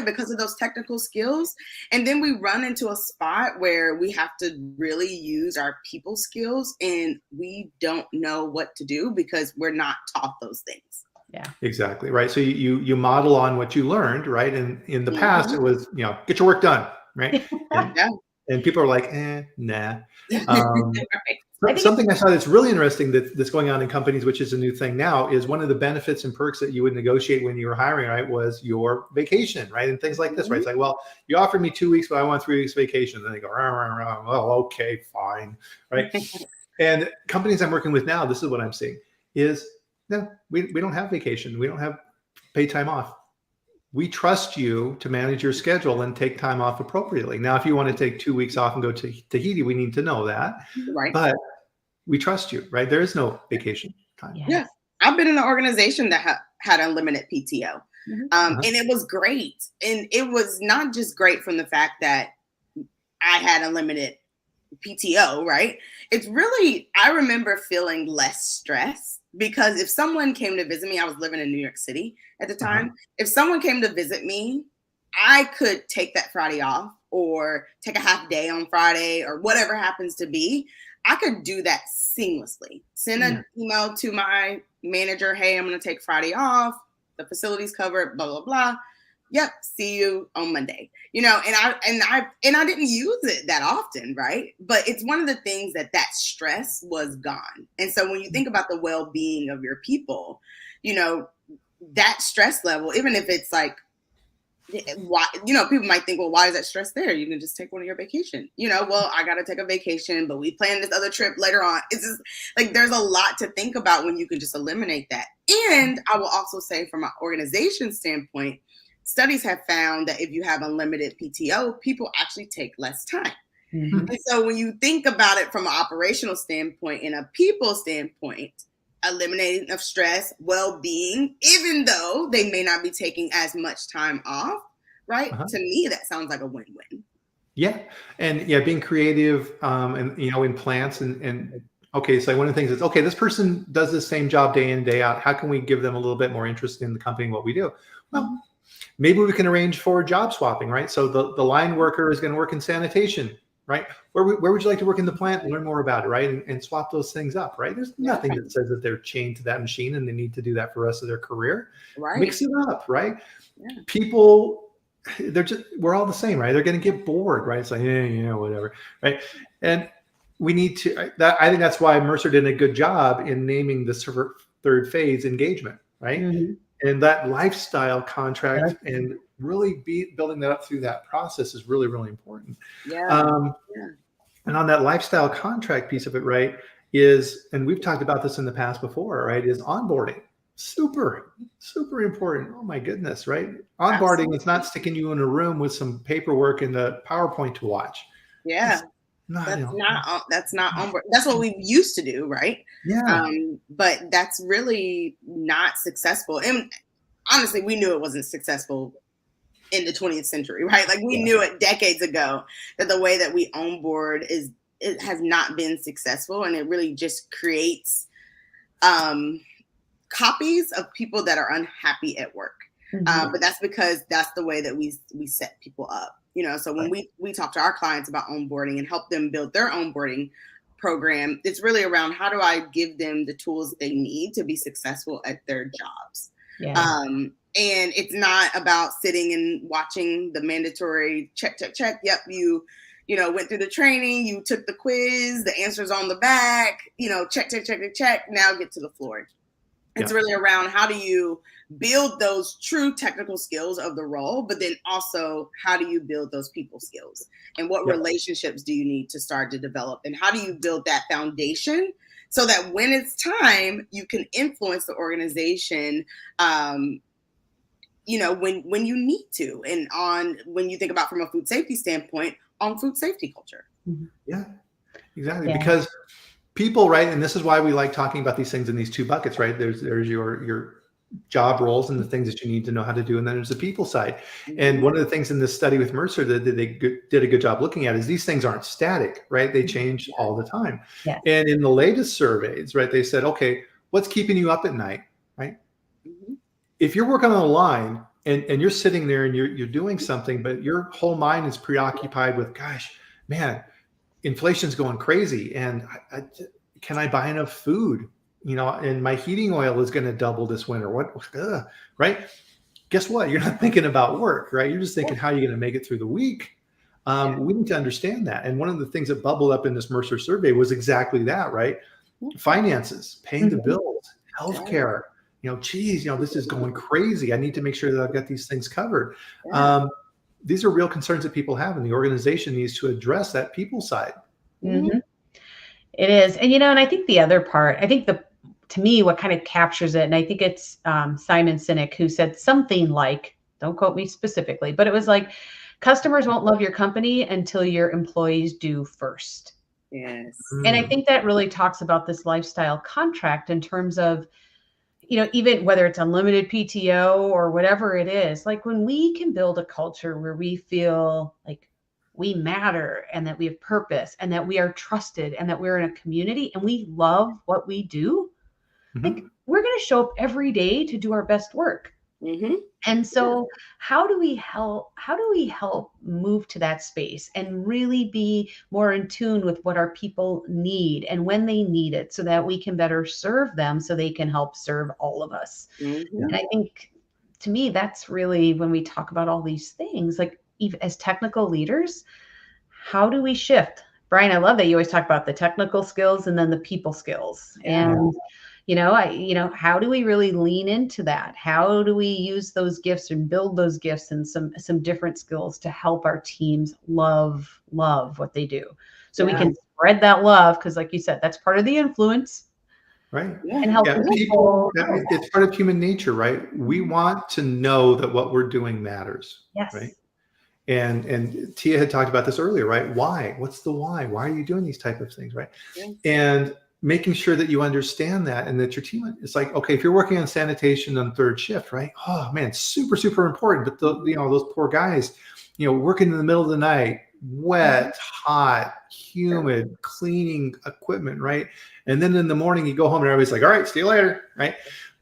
because of those technical skills. And then we run into a spot where we have to really use our people skills, and we don't know what to do because we're not taught those things. Yeah, exactly. Right. So you model on what you learned, right? And in the past it was, get your work done. Right. And people are like, nah. Something I saw that's really interesting that's going on in companies, which is a new thing now, is one of the benefits and perks that you would negotiate when you were hiring, right, was your vacation, right? And things like this, right? It's like, well, you offered me 2 weeks, but I want 3 weeks vacation. And then they go, well, okay, fine, right? And companies I'm working with now, this is what I'm seeing is, no, we don't have vacation. We don't have paid time off. We trust you to manage your schedule and take time off appropriately. Now, if you want to take 2 weeks off and go to Tahiti, we need to know that. Right. But we trust you, right? There is no vacation time. Yeah. I've been in an organization that had unlimited PTO. And it was great. And it was not just great from the fact that I had unlimited PTO, right? It's really, I remember feeling less stress. Because if someone came to visit me, I was living in New York City at the time. If someone came to visit me, I could take that Friday off or take a half day on Friday or whatever happens to be. I could do that seamlessly. Send an email to my manager, hey, I'm going to take Friday off. The facility's covered, blah, blah, blah. Yep, see you on Monday. And I didn't use it that often, right? But it's one of the things that stress was gone. And so when you think about the well-being of your people, that stress level, even if it's like why, people might think, well, why is that stress there? You can just take one of your vacation. Well, I got to take a vacation, but we plan this other trip later on. It's just like there's a lot to think about when you can just eliminate that. And I will also say, from an organization standpoint, studies have found that if you have unlimited PTO, people actually take less time. Mhm. And so when you think about it from an operational standpoint and a people standpoint, eliminating of stress, well-being, even though they may not be taking as much time off, right? To me, that sounds like a win-win. Yeah. And being creative, and, in plants and okay. So one of the things is, okay, this person does the same job day in, day out. How can we give them a little bit more interest in the company and what we do? Well, maybe we can arrange for job swapping, right? So the line worker is going to work in sanitation, right? Where would you like to work in the plant? Learn more about it, right? And swap those things up, right? There's nothing that says that they're chained to that machine and they need to do that for the rest of their career. Right. Mix it up, right? Yeah. People, we're all the same, right? They're going to get bored, right? It's like, whatever, right? And we need to, I think that's why Mercer did a good job in naming the third phase engagement, right? Mhm. And that lifestyle contract and really building that up through that process is really, really important. And on that lifestyle contract piece of it, right, and we've talked about this in the past before, right, is onboarding. Super, super important. Oh my goodness, right? Onboarding is not sticking you in a room with some paperwork and a PowerPoint to watch. Yeah. That's not onboard. That's what we used to do, right? Yeah. But that's really not successful. And honestly, we knew it wasn't successful in the 20th century, right? Like we knew it decades ago that the way that we onboard it has not been successful, and it really just creates copies of people that are unhappy at work. But that's because that's the way that we set people up. So when we talk to our clients about onboarding and help them build their onboarding program, it's really around how do I give them the tools they need to be successful at their jobs. Yeah. And it's not about sitting and watching the mandatory check. Yep, you went through the training, you took the quiz, the answers on the back, check. Now get to the floor. It's really around how do you build those true technical skills of the role, but then also how do you build those people skills and what relationships do you need to start to develop, and how do you build that foundation so that when it's time, you can influence the organization, when you need to, and when you think about from a food safety standpoint, on food safety culture. Yeah, exactly. Because people, right, and this is why we like talking about these things in these two buckets, right? There's your job roles and the things that you need to know how to do, and then there's the people side. And one of the things in this study with Mercer that they did a good job looking at is these things aren't static, right? They change all the time. And in the latest surveys, right, they said, okay, what's keeping you up at night, right? If you're working on a line and you're sitting there and you're doing something, but your whole mind is preoccupied with, gosh, man, inflation's going crazy, and can I buy enough food? And my heating oil is going to double this winter. Right? Guess what? You're not thinking about work, right? You're just thinking, how are you going to make it through the week? We need to understand that. And one of the things that bubbled up in this Mercer survey was exactly that, right? Finances, paying the bills, healthcare. This is going crazy. I need to make sure that I've got these things covered. These are real concerns that people have, and the organization needs to address that people side. It is. And, and I think the other part, to me, what kind of captures it, and I think it's Simon Sinek who said something like, don't quote me specifically, but it was like, customers won't love your company until your employees do first. Yes. And I think that really talks about this lifestyle contract in terms of, even whether it's unlimited PTO or whatever it is, like when we can build a culture where we feel like we matter and that we have purpose and that we are trusted and that we're in a community and we love what we do, like we're going to show up every day to do our best work. And so how do we help move to that space and really be more in tune with what our people need and when they need it so that we can better serve them so they can help serve all of us. And I think, to me, that's really when we talk about all these things, like even as technical leaders, how do we shift? Brian, I love that you always talk about the technical skills and then the people skills. And How do we really lean into that? How do we use those gifts and build those gifts and some different skills to help our teams love what they do? So we can spread that love, because like you said, that's part of the influence. Right. And help people. It's part of human nature, right? We want to know that what we're doing matters. Yes. Right. And Tia had talked about this earlier, right? Why? What's the why? Why are you doing these type of things, right? Yeah. And making sure that you understand that, and that your team, it's like, okay, if you're working on sanitation on third shift, right? Oh man, super, super important. But those poor guys, working in the middle of the night, wet, hot, humid, cleaning equipment, right? And then in the morning you go home and everybody's like, all right, see you later, right?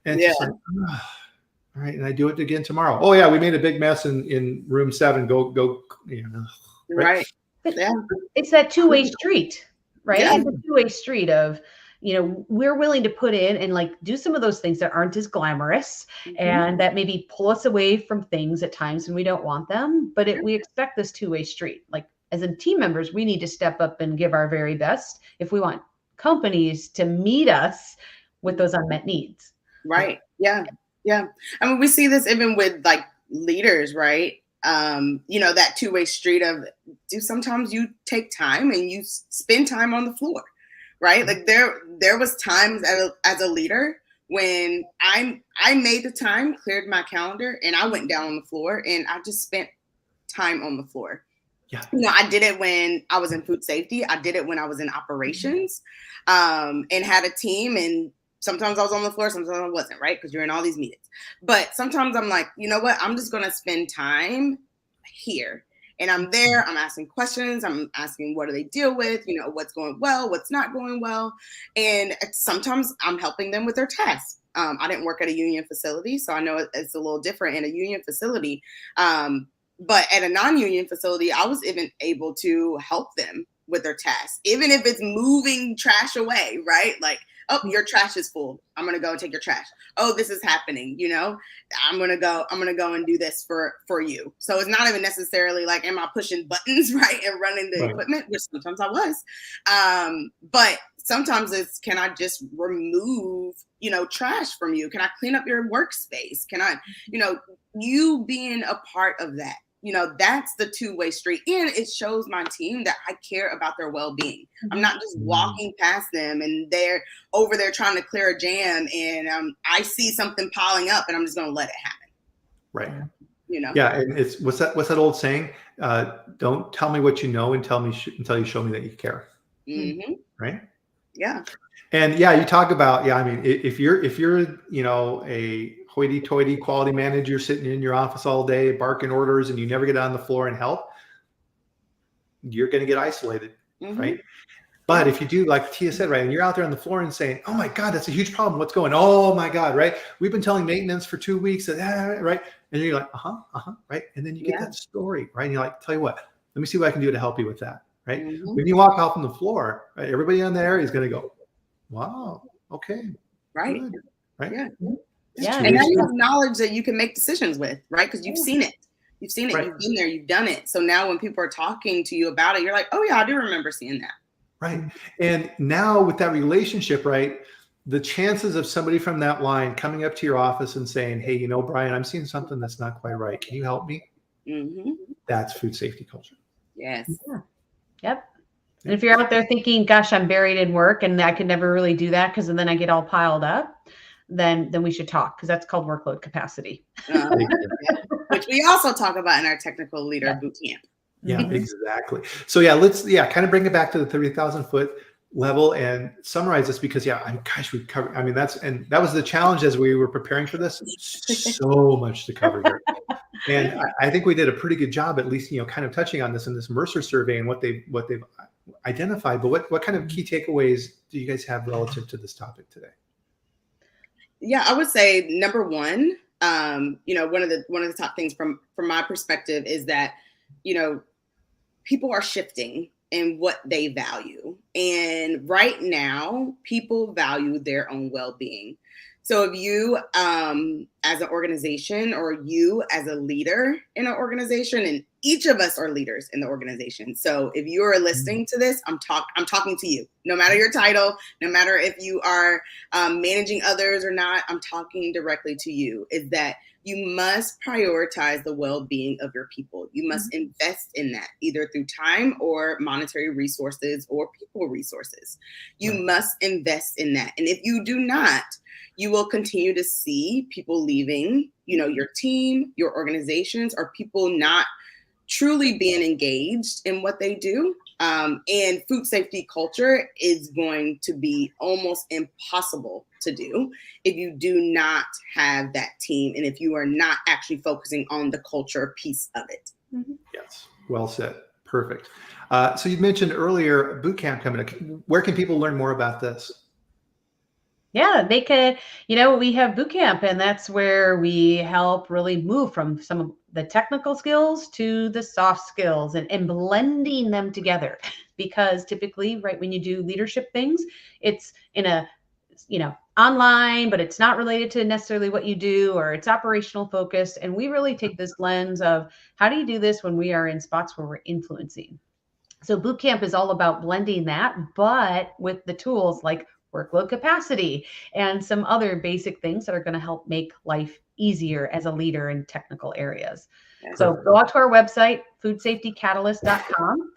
And it's just like, all right, and I do it again tomorrow. Oh yeah, we made a big mess in room 7. Go. Right. Yeah. It's that two-way street, right? Yeah. It's a two-way street of, we're willing to put in and like do some of those things that aren't as glamorous and that maybe pull us away from things at times when we don't want them. But we expect this two-way street. Like as a team members, we need to step up and give our very best if we want companies to meet us with those unmet needs. Right. Yeah. Yeah. I mean, we see this even with like leaders, right? That two-way street of sometimes you take time and you spend time on the floor, right? Like there was times as a leader when I made the time, cleared my calendar, and I went down on the floor and I just spent time on the floor. Yeah. I did it when I was in food safety. I did it when I was in operations, and had a team, and sometimes I was on the floor, sometimes I wasn't, right? Because you're in all these meetings. But sometimes I'm like, you know what? I'm just going to spend time here. And I'm there. I'm asking questions. I'm asking, what do they deal with? What's going well, what's not going well. And sometimes I'm helping them with their tasks. I didn't work at a union facility, so I know it's a little different in a union facility. But at a non-union facility, I was even able to help them with their tasks, even if it's moving trash away, right? Like, oh, your trash is full. I'm going to go and take your trash. Oh, this is happening. I'm going to go and do this for you. So it's not even necessarily like, am I pushing buttons, right? And running the equipment, which sometimes I was. But sometimes it's, can I just remove, trash from you? Can I clean up your workspace? Can I, you being a part of that? That's the two-way street. And it shows my team that I care about their well-being. I'm not just walking past them and they're over there trying to clear a jam and I see something piling up and I'm just going to let it happen. Right. Yeah. And it's, what's that old saying? Don't tell me what you know until you show me that you care. Mm-hmm. Right. Yeah. And you talk about, I mean, if you're, a hoity-toity quality manager sitting in your office all day, barking orders, and you never get on the floor and help, you're going to get isolated, right? But if you do, like Tia said, right, and you're out there on the floor and saying, oh my God, that's a huge problem. What's going on? Oh my God, right? We've been telling maintenance for 2 weeks that, right? And you're like, right? And then you get that story, right? And you're like, tell you what, let me see what I can do to help you with that, right? When you walk off on the floor, right, everybody on the area is going to go, wow, okay. Right. Good, right? Yeah. Yeah. And now you have knowledge that you can make decisions with, right? Because you've seen it. You've seen it. Right. You've been there. You've done it. So now when people are talking to you about it, you're like, oh yeah, I do remember seeing that. Right. And now with that relationship, right, the chances of somebody from that line coming up to your office and saying, hey, Bryan, I'm seeing something that's not quite right. Can you help me? That's food safety culture. Yes. Yeah. Yep. And if you're out there thinking, gosh, I'm buried in work and I could never really do that because then I get all piled up, then we should talk, because that's called workload capacity. Which we also talk about in our technical leader boot camp. Yeah, exactly. So let's kind of bring it back to the 30,000 foot level and summarize this, because we've covered, I mean, that was the challenge as we were preparing for this. So much to cover here. And I think we did a pretty good job, at least, kind of touching on this in this Mercer survey and what they've identified. But what kind of key takeaways do you guys have relative to this topic today? Yeah, I would say number one, one of the top things from my perspective is that, people are shifting in what they value. And right now, people value their own well-being. So if you as an organization, or you as a leader in an organization, and each of us are leaders in the organization. So if you are listening to this, I'm talking to you, no matter your title, no matter if you are managing others or not, I'm talking directly to you, is that you must prioritize the well-being of your people. You must invest in that, either through time or monetary resources or people resources. You must invest in that. And if you do not, you will continue to see people leaving, your team, your organizations, or people not truly being engaged in what they do. And food safety culture is going to be almost impossible to do if you do not have that team and if you are not actually focusing on the culture piece of it. Yes, well said. Perfect. So you mentioned earlier boot camp coming up. Where can people learn more about this? Yeah, they could, we have boot camp, and that's where we help really move from some of the technical skills to the soft skills and blending them together. Because typically, right, when you do leadership things, it's in a, online, but it's not related to necessarily what you do, or it's operational focused. And we really take this lens of how do you do this when we are in spots where we're influencing. So boot camp is all about blending that, but with the tools like workload capacity and some other basic things that are going to help make life easier as a leader in technical areas. So go out to our website, foodsafetykatalyst.com.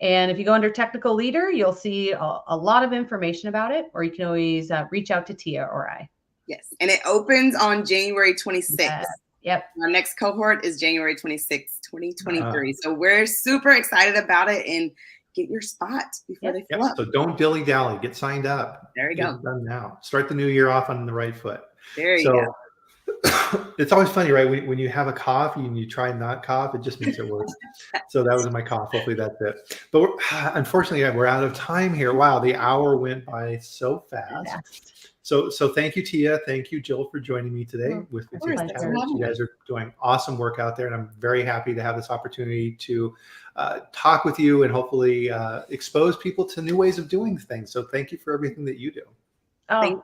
And if you go under technical leader, you'll see a lot of information about it, or you can always reach out to Tia or I. Yes. And it opens on January 26th. Yep. Our next cohort is January 26th, 2023. So we're super excited about it, and get your spot before they fill up. So don't dilly-dally. Get signed up. There you go. Done now. Start the new year off on the right foot. There you go. It's always funny, right? When you have a cough and you try not cough, it just makes it worse. So that was my cough. Hopefully that's it. But unfortunately, we're out of time here. Wow, the hour went by so fast. So thank you, Tia. Thank you, Jill, for joining me today with the team. You guys are doing awesome work out there, and I'm very happy to have this opportunity to talk with you and hopefully expose people to new ways of doing things. So thank you for everything that you do. Oh,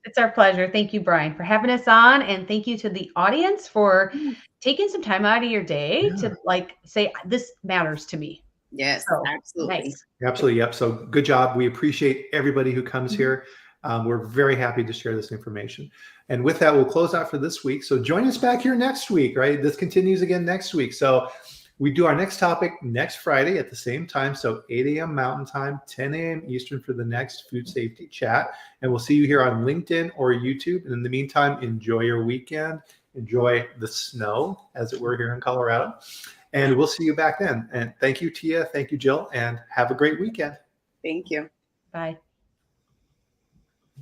it's our pleasure. Thank you, Bryan, for having us on, and thank you to the audience for taking some time out of your day to say this matters to me. Yes, so, absolutely. Nice. Absolutely. Yep. So good job. We appreciate everybody who comes here. We're very happy to share this information. And with that, we'll close out for this week. So join us back here next week, right? This continues again next week. So we do our next topic next Friday at the same time. So 8 a.m. Mountain Time, 10 a.m. Eastern for the next food safety chat. And we'll see you here on LinkedIn or YouTube. And in the meantime, enjoy your weekend. Enjoy the snow as it were here in Colorado. And we'll see you back then. And thank you, Tia. Thank you, Jill. And have a great weekend. Thank you. Bye.